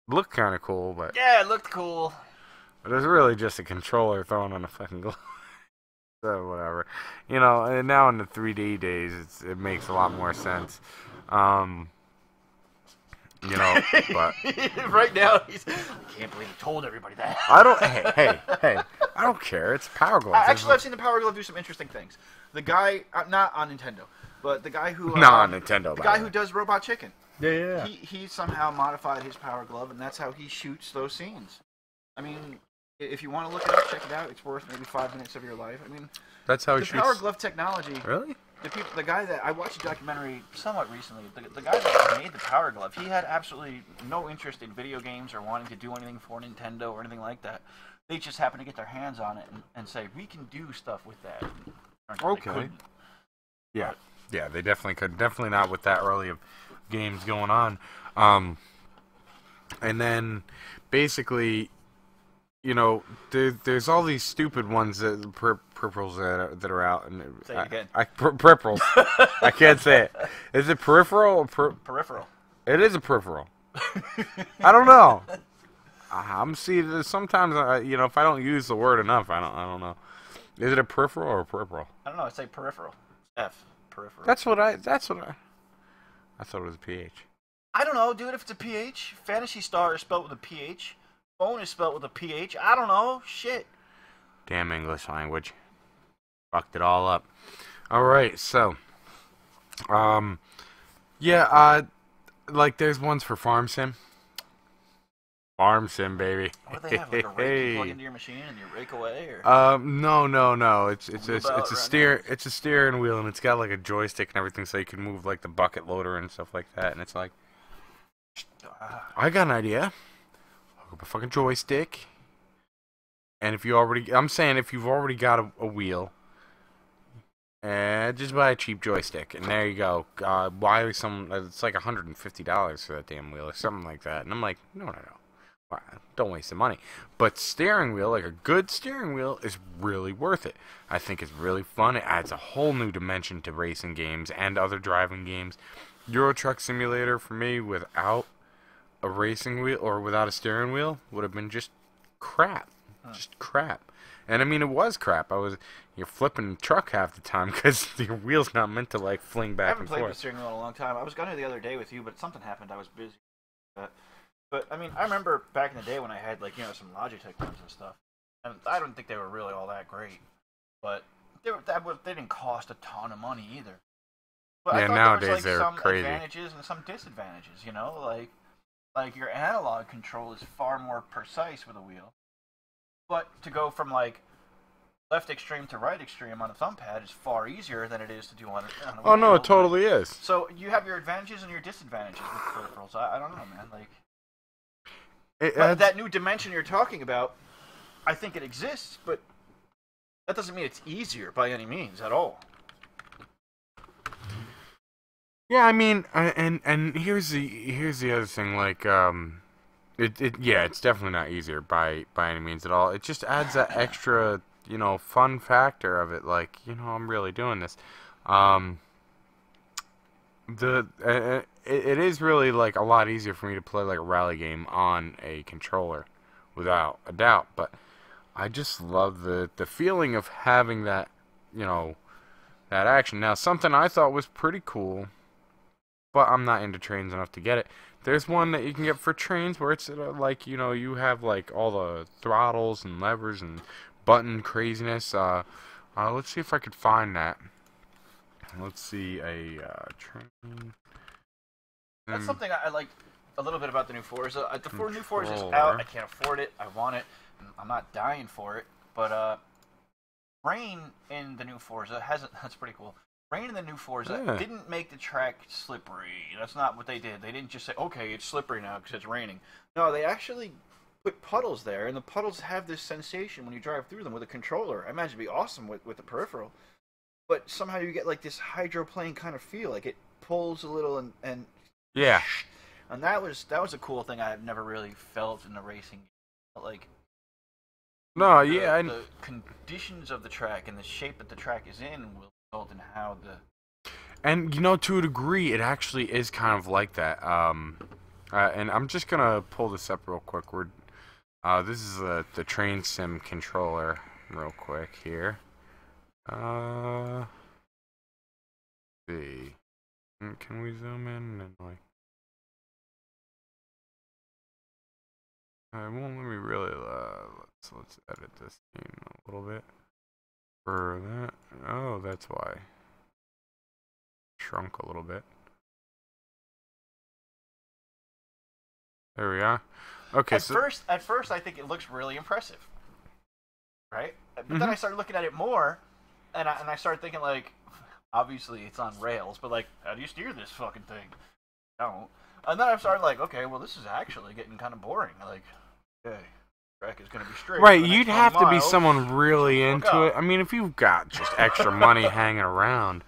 Looked kind of cool, but... Yeah, it looked cool. But it was really just a controller thrown on a fucking glove. So, whatever. You know, and now in the 3D days, it makes a lot more sense. You know, but... Right now, I can't believe he told everybody that. I don't... Hey. I don't care. It's a power glove. Actually, I've seen the Power Glove do some interesting things. The guy, not on Nintendo, but the guy who... Not on Nintendo, The guy who does Robot Chicken. Yeah. He somehow modified his Power Glove, and that's how he shoots those scenes. I mean, if you want to look it up, check it out. It's worth maybe 5 minutes of your life. I mean... That's how he the shoots... Power Glove technology... Really? The guy that I watched a documentary somewhat recently, the guy that made the Power Glove, he had absolutely no interest in video games or wanting to do anything for Nintendo or anything like that. They just happened to get their hands on it and say, we can do stuff with that. Okay. Yeah, they definitely could. Definitely not with that early of games going on. And then, basically, you know, there's all these stupid ones peripherals that are out, and Say it again. Peripherals. I can't say it. Is it peripheral or Peripheral? It is a peripheral. I don't know. I'm seeing sometimes you know, if I don't use the word enough, I don't know. Is it a peripheral or a peripheral? I don't know. I say peripheral. F. Peripheral. That's what I thought it was a PH. I don't know, dude. If it's a PH, Fantasy Star is spelled with a PH. Phone is spelled with a PH. I don't know. Shit. Damn English language. Fucked it all up. Alright, so. Yeah, like there's ones for Farm Sim. Farm Sim, baby. What do they have? Like a rake you plug into your machine and you rake away? Or? No. It's a steering wheel, and it's got like a joystick and everything, so you can move like the bucket loader and stuff like that. And it's like, I got an idea. Hook up a fucking joystick, and if you've already got a wheel, and just buy a cheap joystick, and there you go. It's like $150 for that damn wheel or something like that. And I'm like, no. Don't waste the money. But steering wheel, like a good steering wheel, is really worth it. I think it's really fun. It adds a whole new dimension to racing games and other driving games. Euro Truck Simulator, for me, without a racing wheel or without a steering wheel, would have been just crap. Just crap. And I mean, it was crap. You're flipping the truck half the time because your wheel's not meant to like fling back and forth. I haven't played with steering wheel in a long time. I was going to the other day with you, but something happened. I was busy. But I mean, I remember back in the day when I had like, you know, some Logitech ones and stuff, and I don't think they were really all that great, but they didn't cost a ton of money either. But yeah, I thought nowadays there was, like, they're crazy. Some advantages and some disadvantages, you know, like your analog control is far more precise with a wheel, but to go from like left extreme to right extreme on a thumb pad is far easier than it is to do on a wheel. Oh no, it totally is. So you have your advantages and your disadvantages with peripherals. I don't know, man, like. But that new dimension you're talking about, I think it exists, but that doesn't mean it's easier by any means at all. Yeah, I mean, and here's the other thing, like, it's definitely not easier by any means at all. It just adds that extra, you know, fun factor of it, like, you know, I'm really doing this. It is really like a lot easier for me to play like a rally game on a controller, without a doubt. But I just love the feeling of having that, you know, that action. Now, something I thought was pretty cool, but I'm not into trains enough to get it. There's one that you can get for trains where it's like, you know, you have like all the throttles and levers and button craziness. Let's see if I could find that. Let's see, a train. That's something I like a little bit about the new Forza. The new Forza is out. I can't afford it. I want it. I'm not dying for it. But rain in the new Forza hasn't. That's pretty cool. Rain in the new Forza didn't make the track slippery. That's not what they did. They didn't just say, okay, it's slippery now because it's raining. No, they actually put puddles there, and the puddles have this sensation when you drive through them with a controller. I imagine it'd be awesome with the peripheral. But somehow you get like this hydroplane kind of feel, like it pulls a little and yeah, and that was a cool thing I've never really felt in the racing. Like the conditions of the track and the shape that the track is in will result in how the. And you know, to a degree, it actually is kind of like that. And I'm just gonna pull this up real quick. This is the train sim controller, real quick here. See. Can we zoom in and like? It won't let me really. Let's edit this scene a little bit. For that. Oh, that's why. Shrunk a little bit. There we are. Okay. At first, I think it looks really impressive, right? But then I started looking at it more. And I started thinking, like, obviously it's on rails, but, like, how do you steer this fucking thing? No. And then I started, like, okay, well, this is actually getting kind of boring. Like, okay, track is going to be straight. Right, you'd have to be someone really into it. I mean, if you've got just extra money hanging around,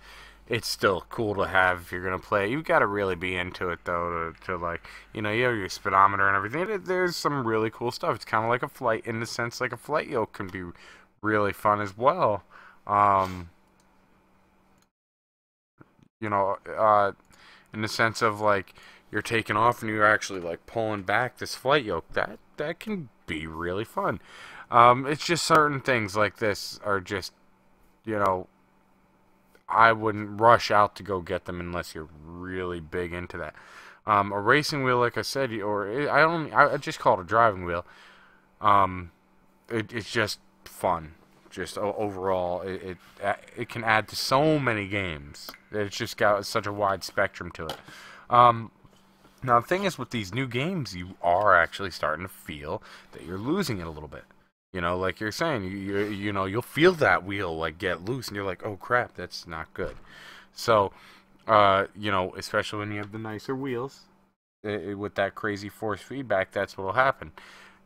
it's still cool to have if you're gonna play. You've got to really be into it though to like, you know, you have your speedometer and everything. There's some really cool stuff. It's kind of like a flight in the sense like a flight yoke can be really fun as well. Um, you know, in the sense of like you're taking off and you're actually like pulling back this flight yoke. That can be really fun. It's just certain things like this are just, you know, I wouldn't rush out to go get them unless you're really big into that. A racing wheel, like I said, I just call it a driving wheel. It's just fun. Just overall, it can add to so many games. It's just got such a wide spectrum to it. Now the thing is, with these new games, you are actually starting to feel that you're losing it a little bit. You know, like you're saying, you know, you'll feel that wheel like get loose, and you're like, oh crap, that's not good. So, you know, especially when you have the nicer wheels, with that crazy force feedback, that's what'll happen.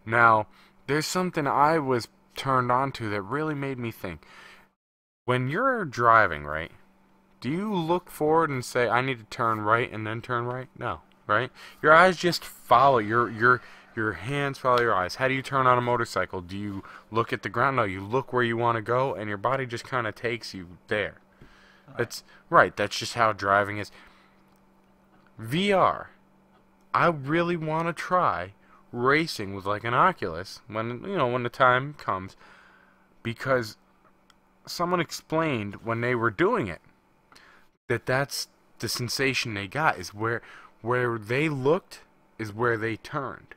Now, there's something I was turned on to that really made me think. When you're driving, right? Do you look forward and say, I need to turn right and then turn right? No, right? Your eyes just follow. Your hands follow your eyes. How do you turn on a motorcycle? Do you look at the ground? No, you look where you want to go, and your body just kind of takes you there. Right. That's right. That's just how driving is. VR. I really want to try racing with like an Oculus when the time comes, because someone explained when they were doing it that's the sensation they got, is where they looked is where they turned.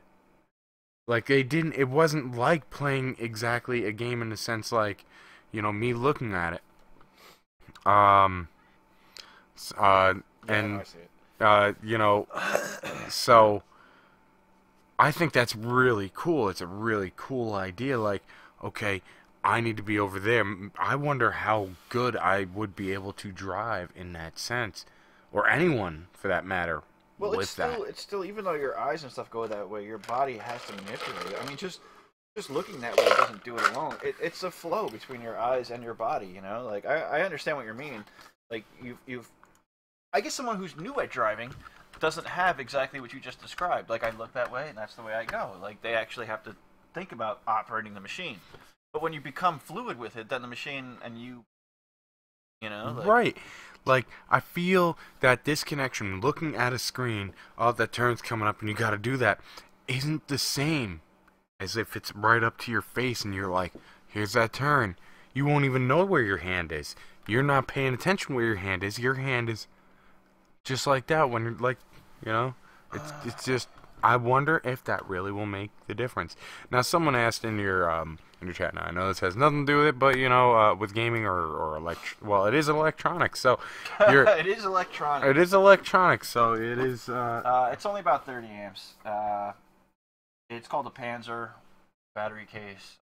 Like it wasn't like playing exactly a game in the sense like, you know, me looking at it. And I see it. you know, so I think that's really cool. It's a really cool idea. Like, okay, I need to be over there. I wonder how good I would be able to drive in that sense, or anyone for that matter. Well, it's still, even though your eyes and stuff go that way, your body has to manipulate it. I mean, just looking that way doesn't do it alone. It's a flow between your eyes and your body. You know, like I understand what you're meaning. Like I guess someone who's new at driving doesn't have exactly what you just described. Like, I look that way and that's the way I go. Like, they actually have to think about operating the machine. But when you become fluid with it, then the machine and you know, like, right. Like, I feel that disconnection, looking at a screen, oh, that turn's coming up and you gotta do that, isn't the same as if it's right up to your face and you're like, here's that turn. You won't even know where your hand is. You're not paying attention where your hand is. Your hand is just like that when you're like, you know, it's just, I wonder if that really will make the difference. Now, someone asked in your chat. Now, I know this has nothing to do with it, but you know, with gaming or well, it is electronics. So it is electronic. It is electronics. So it is. It's only about 30 amps. It's called a Panzer battery case.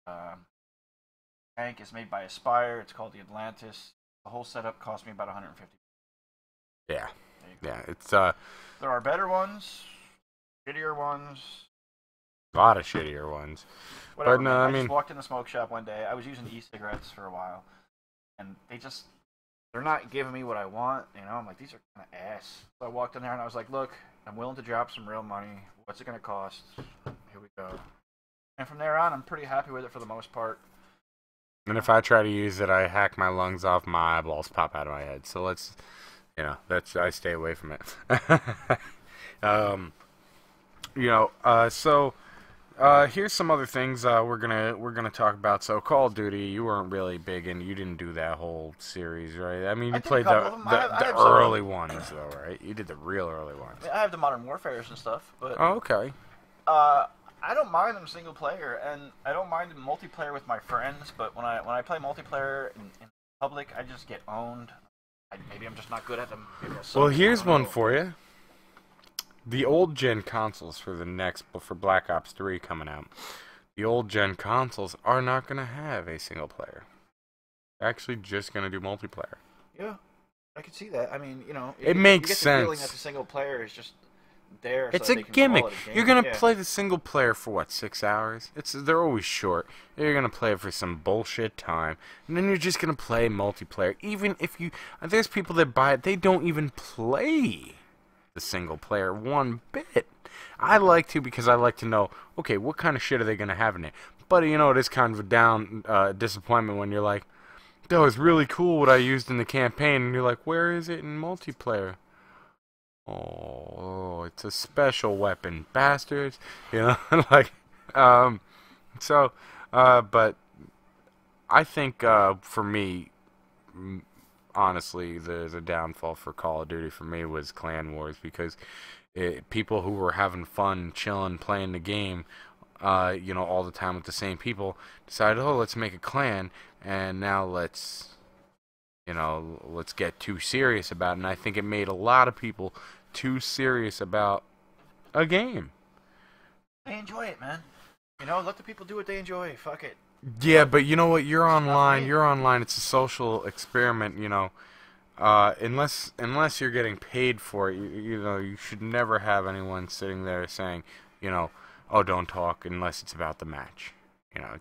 Tank is made by Aspire. It's called the Atlantis. The whole setup cost me about 150. Yeah. Yeah. It's There are better ones, shittier ones. A lot of shittier ones. Whatever, but no, I I mean, just walked in the smoke shop one day. I was using e-cigarettes for a while, and they're not giving me what I want. You know, I'm like, these are kind of ass. So I walked in there and I was like, look, I'm willing to drop some real money. What's it going to cost? Here we go. And from there on, I'm pretty happy with it for the most part. And if I try to use it, I hack my lungs off, my eyeballs pop out of my head. So let's, you know, I stay away from it. You know, so here's some other things we're gonna talk about. So Call of Duty, you weren't really big, and you didn't do that whole series, right? I mean, you played the early ones, though, right? You did the real early ones. I mean, I have the Modern Warfares and stuff, but oh, okay. I don't mind them single player, and I don't mind multiplayer with my friends. But when I play multiplayer in public, I just get owned. Maybe I'm just not good at them. Well, here's one for you. The old gen consoles for Black Ops 3 coming out, the old gen consoles are not going to have a single player. They're actually just going to do multiplayer. Yeah, I can see that. I mean, you know, it makes you get sense. The feeling that the single player is just there so It's that a they can gimmick. call it a game. You're gonna Yeah. play the single player for what, 6 hours? They're always short. You're gonna play it for some bullshit time, and then you're just gonna play multiplayer. Even if there's people that buy it, they don't even play the single player one bit. I like to because I like to know, okay, what kind of shit are they gonna have in it? But you know, it is kind of a disappointment when you're like, that was really cool what I used in the campaign, and you're like, where is it in multiplayer? Oh, it's a special weapon, bastards. You know, like, so, but I think, for me, honestly, the downfall for Call of Duty for me was Clan Wars because people who were having fun, chilling, playing the game, you know, all the time with the same people, decided, oh, let's make a clan, and now let's get too serious about it. And I think it made a lot of people too serious about a game. They enjoy it, man. You know, let the people do what they enjoy. Fuck it. Yeah, but you know what? You're online. You're online. It's a social experiment. You know, unless you're getting paid for it, you know, you should never have anyone sitting there saying, you know, oh, don't talk unless it's about the match. You know,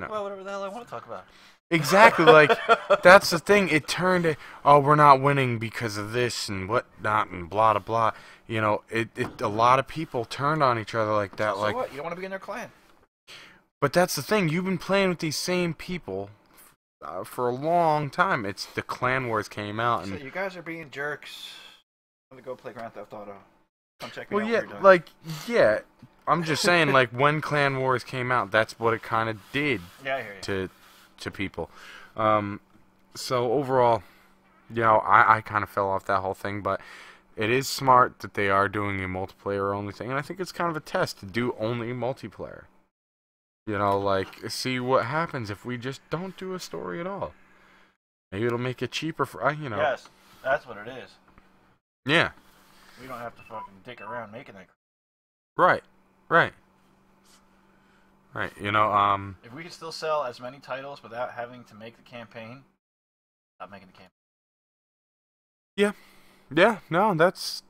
Well, whatever the hell I want to talk about. Exactly, like, that's the thing. It turned, oh, we're not winning because of this and whatnot and blah, blah, blah. You know, a lot of people turned on each other like that. So like, what? You don't want to be in their clan. But that's the thing. You've been playing with these same people for a long time. It's the Clan Wars came out. And so you guys are being jerks. I'm going to go play Grand Theft Auto. Come check me out. Well, yeah, like, yeah. I'm just saying, like, when Clan Wars came out, that's what it kind of did I hear you. to people. So overall, you know, I kind of fell off that whole thing, but it is smart that they are doing a multiplayer only thing, and I think it's kind of a test to do only multiplayer. You know, like, see what happens if we just don't do a story at all. Maybe it'll make it cheaper for, you know. Yes, that's what it is. Yeah. We don't have to fucking dick around making that. Right. Right. Right, you know, if we could still sell as many titles without having to make the campaign, stop making the campaign. Yeah. Yeah, no, that's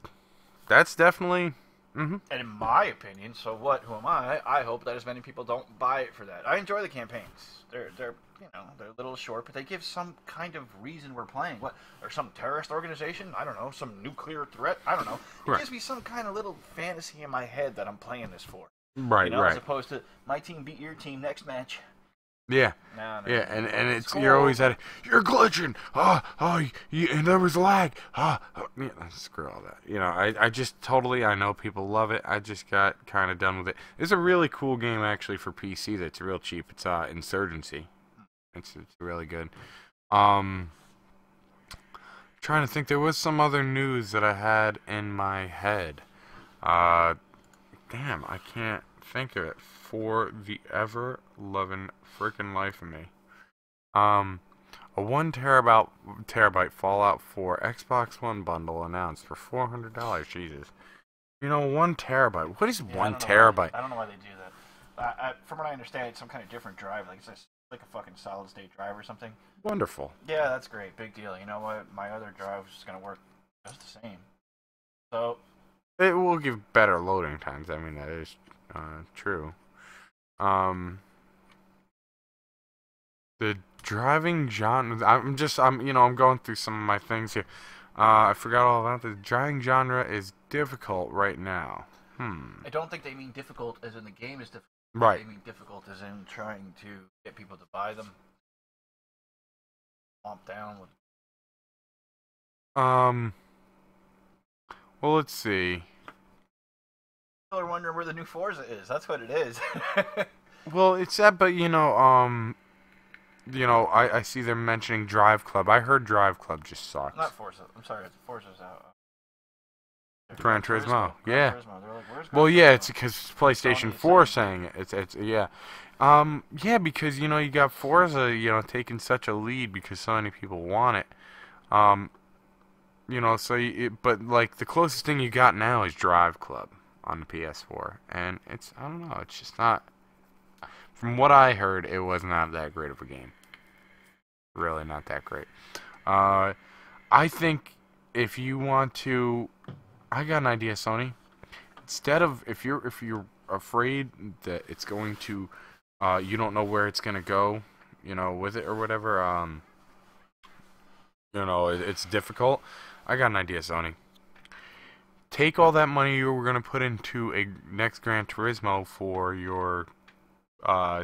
definitely... Mm-hmm. And in my opinion, so what, who am I? I hope that as many people don't buy it for that. I enjoy the campaigns. They're you know, they're a little short, but they give some kind of reason we're playing. What? Or some terrorist organization? I don't know. Some nuclear threat? I don't know. It gives me some kind of little fantasy in my head that I'm playing this for. Right, you know, right. As opposed to my team beat your team next match. Yeah. No, yeah, and it's cool. You're always at it. You're glitching. And there was lag. Yeah, screw all that. You know, I just totally. I know people love it. I just got kind of done with it. It's a really cool game actually for PC. That's real cheap. It's Insurgency. It's really good. Trying to think. There was some other news that I had in my head. Damn, I can't think of it for the ever-loving freaking life of me. A 1 terabyte Fallout 4 Xbox One bundle announced for $400. Jesus. You know, 1 terabyte. What is 1 terabyte? I don't know why they do that. From what I understand, it's some kind of different drive. Like it's like a fucking solid-state drive or something. Wonderful. Yeah, that's great. Big deal. You know what? My other drive is going to work just the same. So... It will give better loading times. I mean, that is true. The driving genre. I'm going through some of my things here. I forgot all about the driving genre is difficult right now. I don't think they mean difficult as in the game is difficult. Right. They mean difficult as in trying to get people to buy them. Womp down with. Well, let's see. People are wondering where the new Forza is. That's what it is. Well, it's that, but I see them mentioning Drive Club. I heard Drive Club just sucks. Not Forza. I'm sorry, Forza's out. Gran Turismo. Yeah. Turismo. They're like, where's Gran Well, yeah, Turismo? it's because PlayStation 4 saying it. It's yeah. Yeah, because you got Forza, taking such a lead because so many people want it. But like the closest thing you got now is Drive Club on the PS4, and I don't know, it's just not. From what I heard, it was not that great of a game. Really, not that great. I think if you want to I got an idea, Sony. Instead of if you're afraid that it's going to, you don't know where it's gonna go, with it or whatever, it's difficult. I got an idea, Sony. Take all that money you were gonna put into a next Gran Turismo for your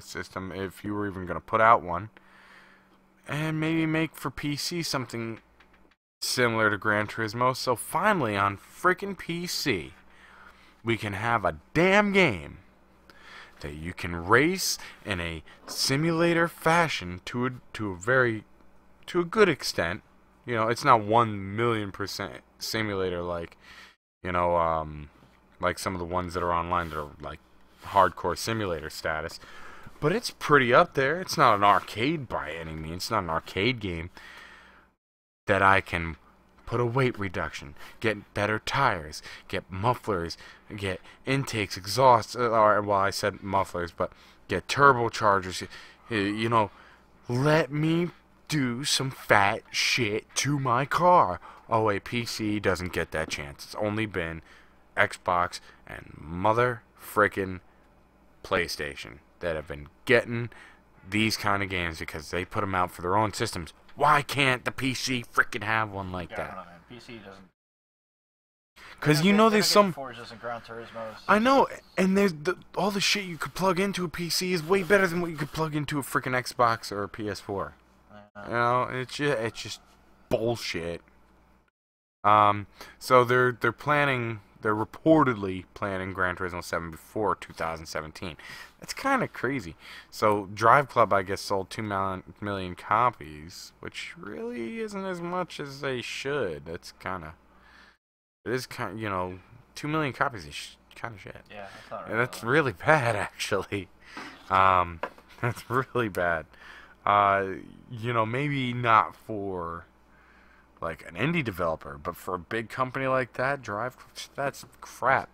system, if you were even gonna put out one, and maybe make for PC something similar to Gran Turismo. So finally, on freaking PC, we can have a damn game that you can race in a simulator fashion to a good extent. It's not 1,000,000% simulator like like some of the ones that are online that are like hardcore simulator status. But it's pretty up there. It's not an arcade by any means. It's not an arcade game that I can put a weight reduction, get better tires, get mufflers, get intakes, exhausts, well, I said mufflers, but get turbochargers, let me do some fat shit to my car. Oh wait, PC doesn't get that chance. It's only been Xbox and mother frickin' PlayStation that have been getting these kind of games because they put them out for their own systems. Why can't the PC frickin' have one like that? I don't know, man. PC doesn't. Because there's some. Forzas and Gran Turismos. I know, and there's all the shit you could plug into a PC is way better than what you could plug into a frickin' Xbox or a PS4. It's just bullshit. So they're reportedly planning Gran Turismo 7 before 2017. That's kind of crazy. So Drive Club, I guess, sold 2 million copies, which really isn't as much as they should. It is kind of, 2 million copies is kind of shit. Yeah, that's not right. And that's really bad, actually. That's really bad. Maybe not for like an indie developer, but for a big company like that, that's crap.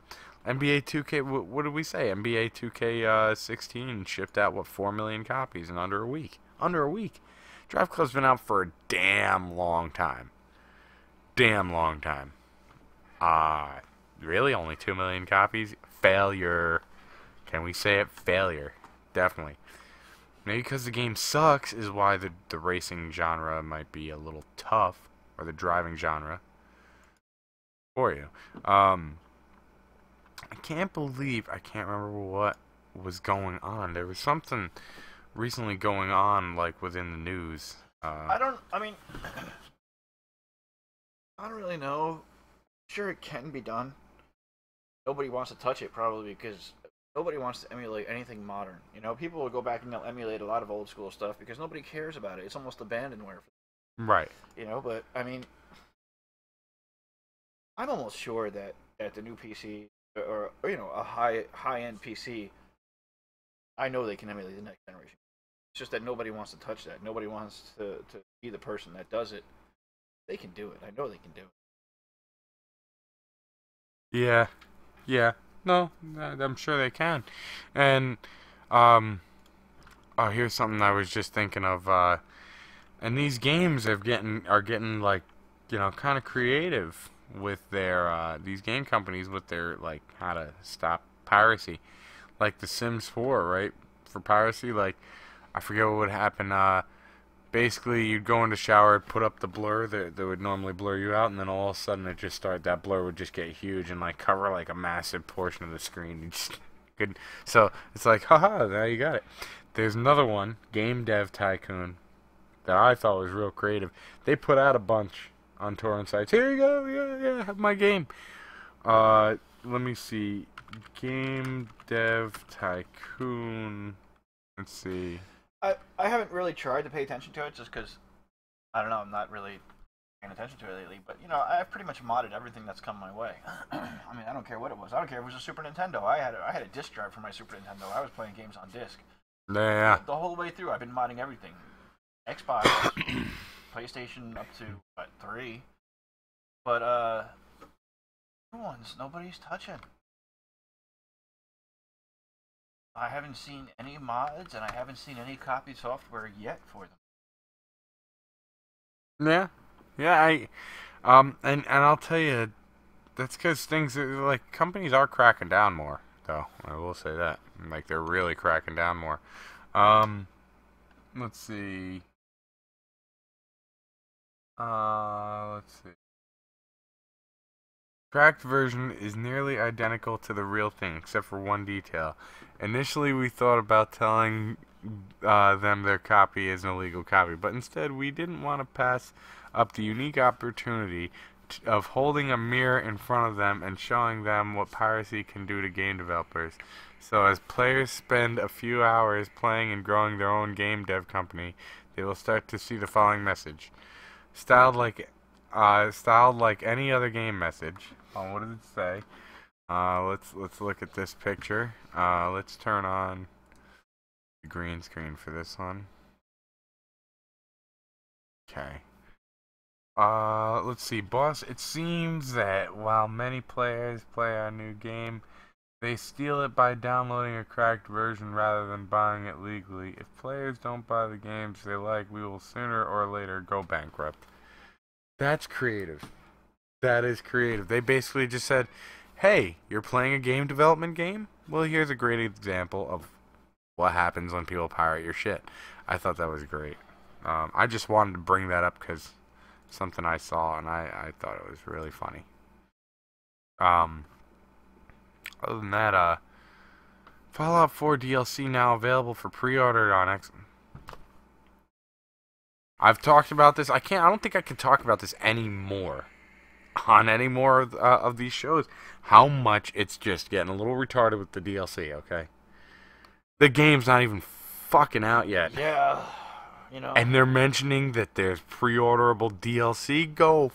NBA 2K, what did we say? NBA 2K 16 shipped out 4 million copies in under a week. Under a week. Drive Club's been out for a damn long time. Really, only 2 million copies? Failure. Can we say it? Failure. Definitely. Maybe because the game sucks is why the racing genre might be a little tough, or the driving genre for you. I can't remember what was going on. There was something recently going on, like, within the news. I don't really know. Sure, it can be done. Nobody wants to touch it, probably because nobody wants to emulate anything modern. People will go back and they'll emulate a lot of old school stuff because nobody cares about it. It's almost abandonware. Right. But I'm almost sure that the new PC or a high-end PC, I know they can emulate the next generation. It's just that nobody wants to touch that. Nobody wants to be the person that does it. They can do it. I know they can do it. Yeah. No, I'm sure they can. And here's something I was just thinking of. And these games are getting like, kind of creative with their these game companies with their like how to stop piracy, like The Sims 4, right? For piracy, like I forget what would happen. Basically, you'd go in the shower, put up the blur that would normally blur you out, and then all of a sudden that blur would just get huge and like cover like a massive portion of the screen. So it's like, haha, now you got it. There's another one, Game Dev Tycoon, that I thought was real creative. They put out a bunch on torrent sites. Here you go, yeah, have my game. Let me see, Game Dev Tycoon. Let's see. I haven't really tried to pay attention to it just because, I don't know, I'm not really paying attention to it lately. But, I've pretty much modded everything that's come my way. I don't care what it was. I don't care if it was a Super Nintendo. I had a disc drive for my Super Nintendo. I was playing games on disc. Yeah. The whole way through, I've been modding everything. Xbox, PlayStation up to, 3. But, new ones, nobody's touching. I haven't seen any mods, and I haven't seen any copied software yet for them. Yeah, and I'll tell you, that's because things like companies are cracking down more, though. I will say that. Like they're really cracking down more. Um, let's see. Let's see. Cracked version is nearly identical to the real thing, except for one detail. Initially, we thought about telling them their copy is an illegal copy, but instead, we didn't want to pass up the unique opportunity of holding a mirror in front of them and showing them what piracy can do to game developers. So, as players spend a few hours playing and growing their own game dev company, they will start to see the following message. Styled like any other game message. What does it say? Let's look at this picture. Let's turn on the green screen for this one. Okay. Let's see, boss. It seems that while many players play our new game, they steal it by downloading a cracked version rather than buying it legally. If players don't buy the games they like, we will sooner or later go bankrupt. That's creative. That is creative. They basically just said, hey, you're playing a game development game? Well, here's a great example of what happens when people pirate your shit. I thought that was great. I just wanted to bring that up because something I saw and I thought it was really funny. Other than that, Fallout 4 DLC now available for pre-order on X. I've talked about this. I don't think I can talk about this anymore on any more of these shows. How much it's just getting a little retarded with the DLC, okay? The game's not even fucking out yet. Yeah, And they're mentioning that there's pre-orderable DLC. Go.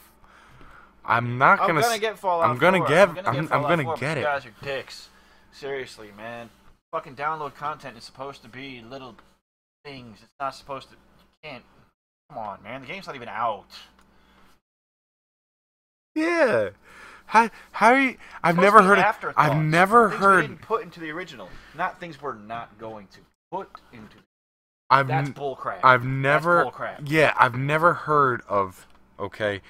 I'm gonna get Fallout. I'm gonna 4. get. I'm gonna Fallout 4, get it. You guys are dicks. Seriously, man. Fucking download content is supposed to be little things. It's not supposed to. You can't. Come on, man. The game's not even out. Yeah. How are you? I've never heard it. I've never heard. Things we didn't put into the original, not things we're not going to put into. That's bullcrap. I've never. That's bullcrap. Yeah, I've never heard of. Okay,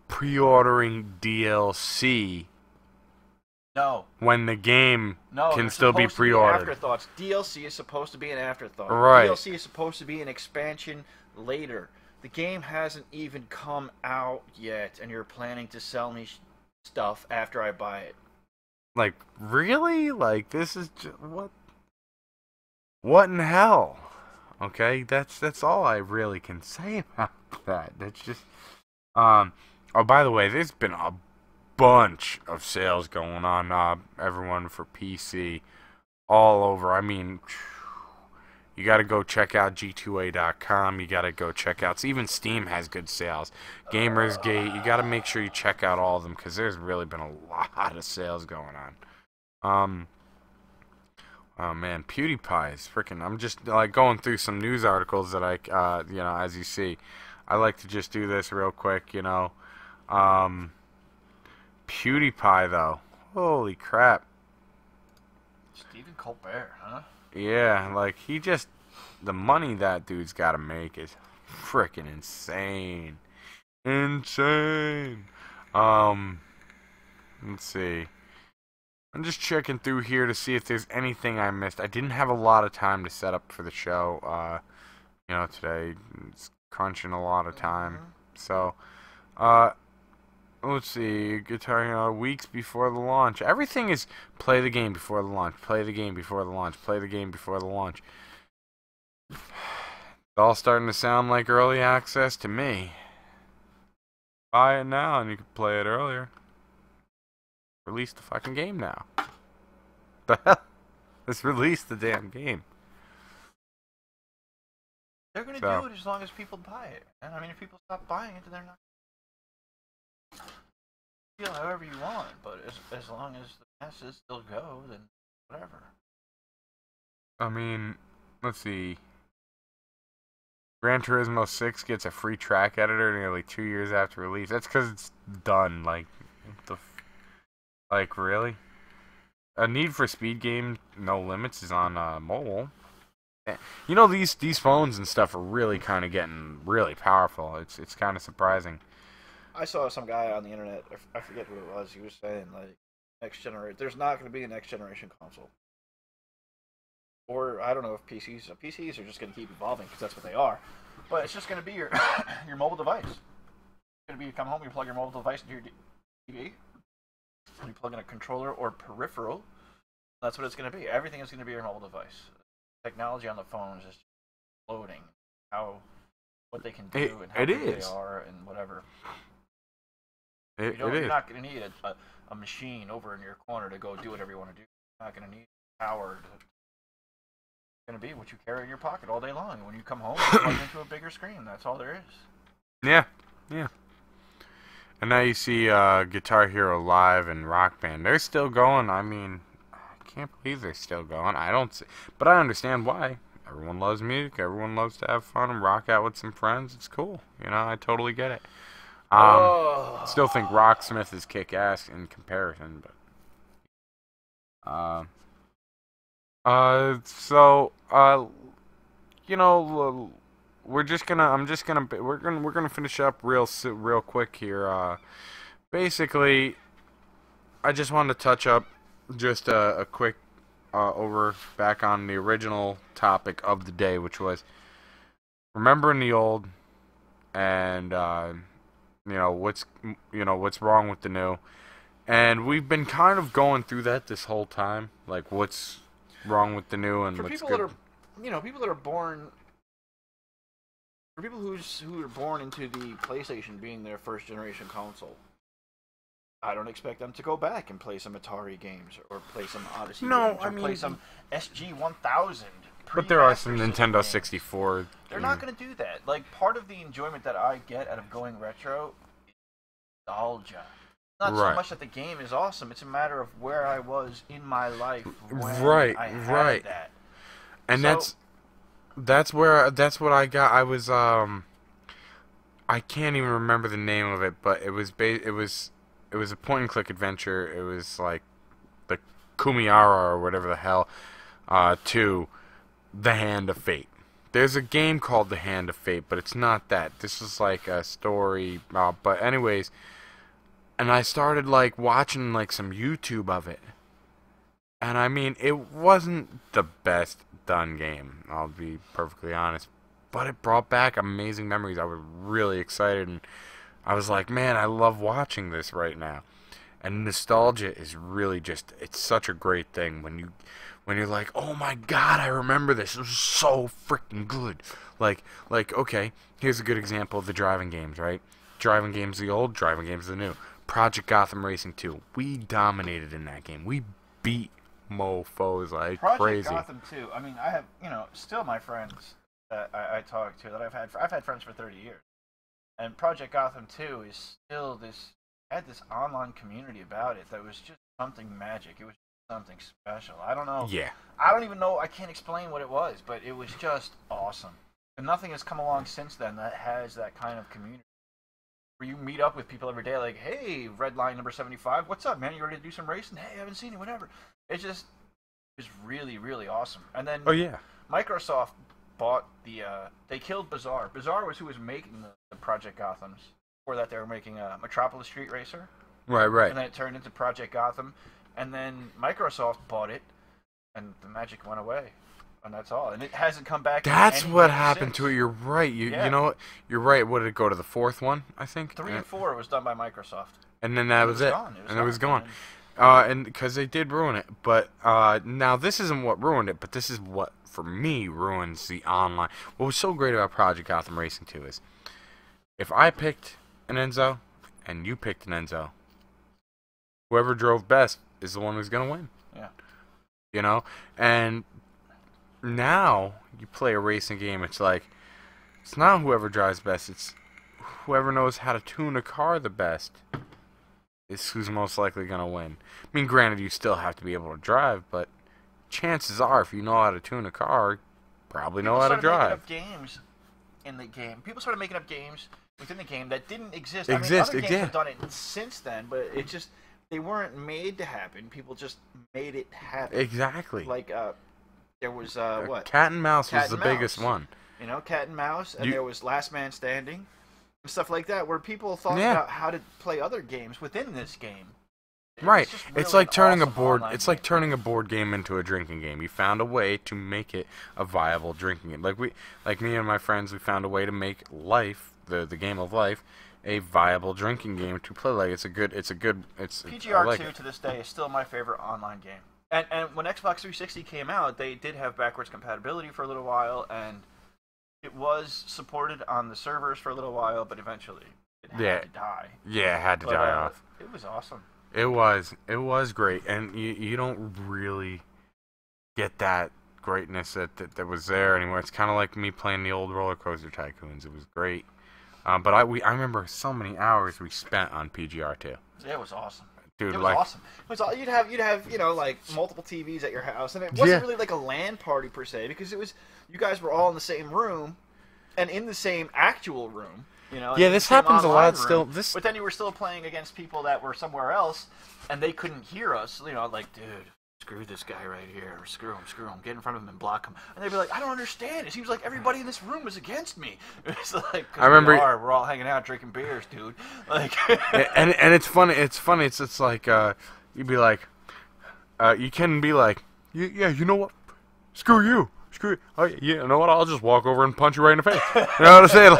pre-ordering DLC. No. When the game can still be pre-ordered. pre-ordered. Afterthoughts. DLC is supposed to be an afterthought. Right. DLC is supposed to be an expansion later. The game hasn't even come out yet, and you're planning to sell me stuff after I buy it. Like, really? Like, this is just, what? What in hell? Okay, that's all I really can say about that. That's just, oh, by the way, there's been a bunch of sales going on, everyone for PC, all over. I mean, you gotta go check out G2A.com. You gotta go check out. Even Steam has good sales. Gamersgate. You gotta make sure you check out all of them because there's really been a lot of sales going on. Oh man, PewDiePie is freaking. I'm just like going through some news articles that I, as you see, I like to just do this real quick. PewDiePie though, holy crap. Stephen Colbert, huh? Yeah, like the money that dude's got to make is freaking insane. Insane. Let's see. I'm just checking through here to see if there's anything I missed. I didn't have a lot of time to set up for the show. Today it's crunching a lot of time. So, let's see, guitar, weeks before the launch. Everything is play the game before the launch, play the game before the launch, play the game before the launch. It's all starting to sound like early access to me. Buy it now and you can play it earlier. Release the fucking game now. The hell? Let's release the damn game. They're going to do it as long as people buy it. And I mean, if people stop buying it, then they're not. Feel however you want, but as long as the masses still go, then whatever. I mean, let's see. Gran Turismo 6 gets a free track editor nearly 2 years after release. That's because it's done. Like, really? A Need for Speed game, No Limits, is on mobile. These phones and stuff are really kind of getting really powerful. It's kind of surprising. I saw some guy on the internet. I forget who it was. He was saying like next generation. There's not going to be a next generation console. Or I don't know if PCs are just going to keep evolving because that's what they are. But it's just going to be your your mobile device. It's going to be you come home, you plug your mobile device into your TV, and you plug in a controller or peripheral. That's what it's going to be. Everything is going to be your mobile device. Technology on the phones is exploding. What they can do and how big they are and whatever. You're not going to need a machine over in your corner to go do whatever you want to do. You're not going to need power. It's going to be what you carry in your pocket all day long. And when you come home, you plug into a bigger screen. That's all there is. Yeah, yeah. And now you see Guitar Hero Live and Rock Band. They're still going. I mean, I can't believe they're still going. I don't see, but I understand why. Everyone loves music. Everyone loves to have fun and rock out with some friends. It's cool. You know, I totally get it. Still think Rocksmith is kick-ass in comparison, but you know, we're gonna finish up real quick here. Basically, I just wanted to touch up just a quick back on the original topic of the day, which was remembering the old and what's wrong with the new. And we've been kind of going through that this whole time, like what's wrong with the new and what's good. People are born who are born into the PlayStation being their first generation console. I don't expect them to go back and play some Atari games or play some Odyssey games or play some SG 1000. But there are some Nintendo 64. They're not going to do that. Like, part of the enjoyment that I get out of going retro is nostalgia. Not so much that the game is awesome. It's a matter of where I was in my life when I had that. And that's what I got. I was I can't even remember the name of it, but it was a point and click adventure. It was like the Kumiara or whatever the hell to The Hand of Fate. There's a game called The Hand of Fate, but it's not that. This is like a story. But anyways, and I started like watching like some YouTube of it. And I mean, it wasn't the best done game, I'll be perfectly honest. But it brought back amazing memories. I was really excited, and I was like, man, I love watching this right now. And nostalgia is really just, it's such a great thing when you're like, oh my god, I remember this. It was so freaking good. Like, okay, here's a good example of the driving games, right? Driving games the old, driving games the new. Project Gotham Racing 2. We dominated in that game. We beat mofos like crazy. Project Gotham 2. I mean, I have, still my friends that I talk to that I've had friends for 30 years. And Project Gotham 2 is still had this online community about it that was just something magic. It was something special. I don't know. Yeah. I don't even know. I can't explain what it was, but it was just awesome. And nothing has come along since then that has that kind of community. Where you meet up with people every day, like, hey, Red Line number 75, what's up, man? You ready to do some racing? Hey, I haven't seen you, whatever. It's really, really awesome. And then Microsoft bought they killed Bizarre. Bizarre was who was making the Project Gothams. Before that, they were making a Metropolis Street Racer. Right. And then it turned into Project Gotham. And then Microsoft bought it, and the magic went away. And that's all. And it hasn't come back. That's what happened to it. You're right. You know what? You're right. What did it go to the fourth one, I think? 3 and 4 was done by Microsoft. And then that was it. It was gone. And because they did ruin it. But now this isn't what ruined it, but this is what, for me, ruins the online. What was so great about Project Gotham Racing 2 is if I picked an Enzo and you picked an Enzo, whoever drove best is the one who's going to win. Yeah. And now you play a racing game, it's like, it's not whoever drives best, it's whoever knows how to tune a car the best is who's most likely going to win. I mean, granted, you still have to be able to drive, but chances are, if you know how to tune a car, you probably know how to drive. People started making up games within the game that didn't exist. Other games have done it since then, but it just, they weren't made to happen. People just made it happen. Exactly. Like, there was, Cat and Mouse was the biggest one. Cat and Mouse, and there was Last Man Standing. stuff like that, where people thought about how to play other games within this game. Right. It's like turning a board. It's like turning a board game into a drinking game. You found a way to make it a viable drinking game. Like me and my friends, we found a way to make life, the game of life, a viable drinking game to play. Like it's PGR2 to this day is still my favorite online game. And when Xbox 360 came out, they did have backwards compatibility for a little while, and it was supported on the servers for a little while, but eventually it had to die. Yeah, it had to die off. It was awesome. It was great, and you don't really get that greatness that was there anymore. It's kind of like me playing the old Roller Coaster Tycoons. It was great, but I remember so many hours we spent on PGR2. It was awesome. Dude, it was awesome. It was you'd have like multiple TVs at your house, and it wasn't really like a LAN party per se, because it was you guys were all in the same room, and in the same actual room. This happens a lot still. But then you were still playing against people that were somewhere else, and they couldn't hear us. Like, dude, screw this guy right here. Or screw him. Get in front of him and block him. And they'd be like, I don't understand. It seems like everybody in this room is against me. It's like, I remember we're all hanging out drinking beers, dude. Like, and it's funny. It's like you'd be like, you can be like, yeah, you know what? Screw you. Oh, yeah, you know what? I'll just walk over and punch you right in the face. You know what I'm saying?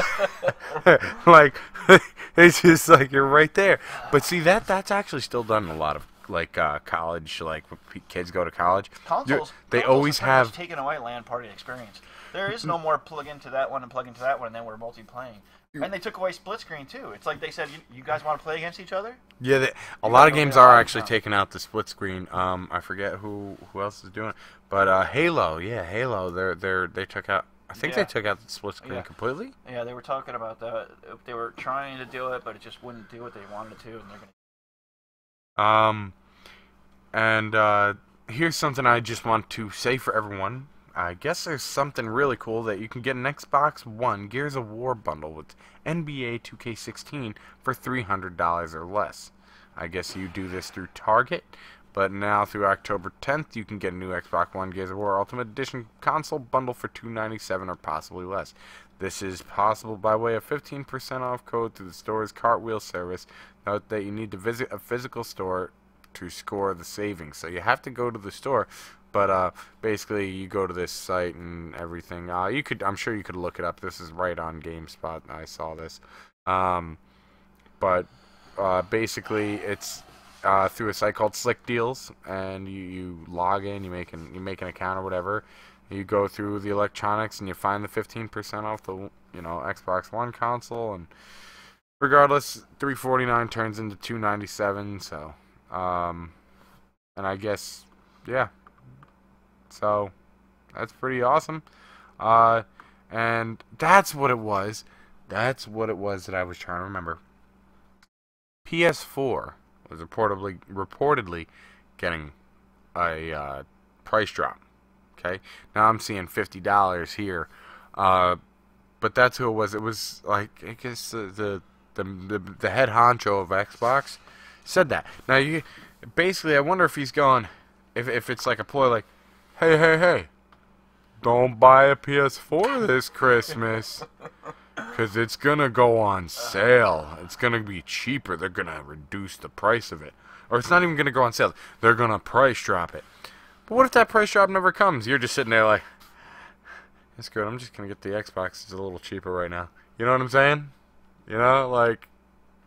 Like it's just like you're right there. But see, that's actually still done in a lot of like college, like when kids go to college. Consoles always have taken away LAN party experience. There is no more plug into that one and plug into that one, and then we're multi-playing. And they took away split screen too. It's like they said, you guys want to play against each other? Yeah, a lot of games are actually taking out the split screen. I forget who else is doing it, but Halo, they took out. I think they took out the split screen completely. Yeah, they were talking about that. They were trying to do it, but it just wouldn't do what they wanted to, and they're gonna. Here's something I just want to say for everyone. I guess there's something really cool that you can get an Xbox One Gears of War bundle with NBA 2K16 for $300 or less. I guess you do this through Target, but now through October 10th you can get a new Xbox One Gears of War Ultimate Edition console bundle for $297 or possibly less. This is possible by way of 15% off code through the store's Cartwheel service. Note that you need to visit a physical store to score the savings, so you have to go to the store. But basically, you go to this site and everything. I'm sure you could look it up. This is right on GameSpot. I saw this. But basically, it's through a site called Slick Deals, and you log in. You make an account or whatever. You go through the electronics and you find the 15% off the Xbox One console, and regardless, $349 turns into $297. So, and I guess So, that's pretty awesome. And that's what it was. That's what it was that I was trying to remember. PS4 was reportedly getting a price drop. Okay? Now I'm seeing $50 here. But that's who it was. It was like, I guess the head honcho of Xbox said that. Now basically I wonder if he's going, if it's like a ploy like, Hey, don't buy a PS4 this Christmas, because it's going to go on sale. It's going to be cheaper. They're going to reduce the price of it. Or it's not even going to go on sale. They're going to price drop it. But what if that price drop never comes? You're just sitting there like, it's good. I'm just going to get the Xbox. It's a little cheaper right now. You know what I'm saying? Like,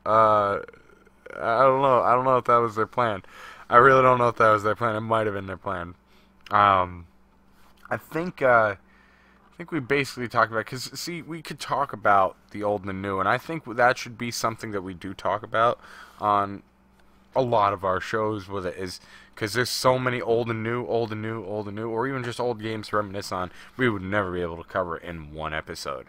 I don't know. I don't know if that was their plan. I really don't know if that was their plan. It might have been their plan. I think we basically talked about, because see, we could talk about the old and the new, and I think that should be something that we do talk about on a lot of our shows with it, is because there's so many old and new, or even just old games to reminisce on. We would never be able to cover it in one episode.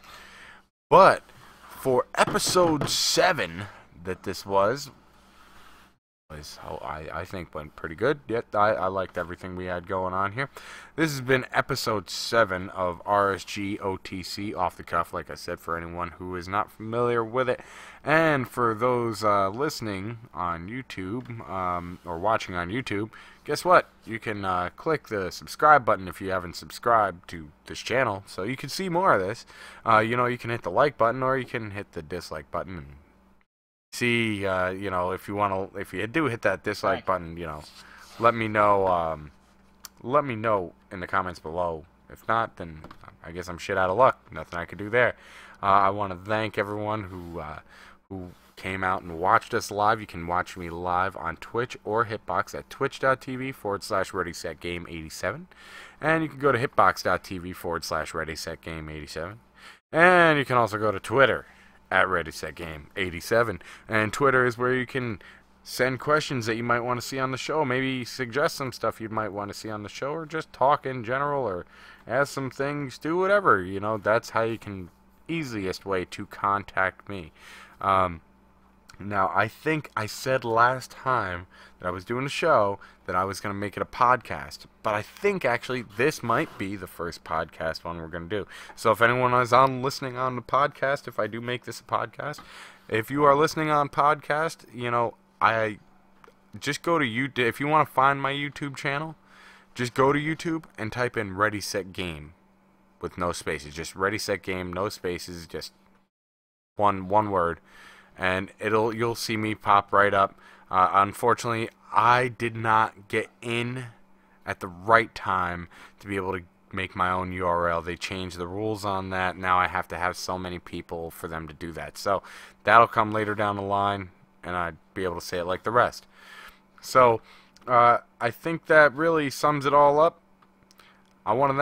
But for episode 7 that this was, I think went pretty good. Yet I liked everything we had going on here. This has been episode 7 of RSG OTC off the cuff, like I said, for anyone who is not familiar with it. And for those listening on YouTube or watching on YouTube, guess what? You can click the subscribe button if you haven't subscribed to this channel, so you can see more of this. You can hit the like button or you can hit the dislike button. And see, if you do hit that dislike button, let me know. Let me know in the comments below. If not, then I guess I'm shit out of luck. Nothing I could do there. I want to thank everyone who came out and watched us live. You can watch me live on Twitch or Hitbox at twitch.tv/ReadySetGame87. And you can go to hitbox.tv/ReadySetGame87. And you can also go to Twitter at ReadySetGame87. And Twitter is where you can send questions that you might want to see on the show. Maybe suggest some stuff you might want to see on the show, or just talk in general, or ask some things, do whatever. That's how you can, easiest way to contact me. Now, I think I said last time that I was doing a show that I was going to make it a podcast. But I think, actually, this might be the first podcast one we're going to do. So if anyone is listening on the podcast, if I do make this a podcast, if you are listening on podcast, I just go to YouTube. If you want to find my YouTube channel, just go to YouTube and type in Ready Set Game with no spaces. Just Ready Set Game, no spaces, just one word. And you'll see me pop right up. Unfortunately, I did not get in at the right time to be able to make my own URL. They changed the rules on that. Now I have to have so many people for them to do that. So that'll come later down the line, and I'd be able to say it like the rest. So I think that really sums it all up. I want to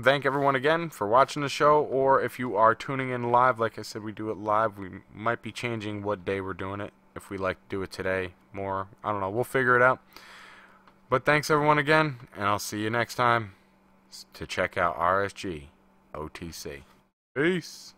thank everyone again for watching the show, or if you are tuning in live, like I said, we do it live. We might be changing what day we're doing it, if we like to do it today more. I don't know. We'll figure it out. But thanks everyone again, and I'll see you next time to check out RSG OTC. Peace.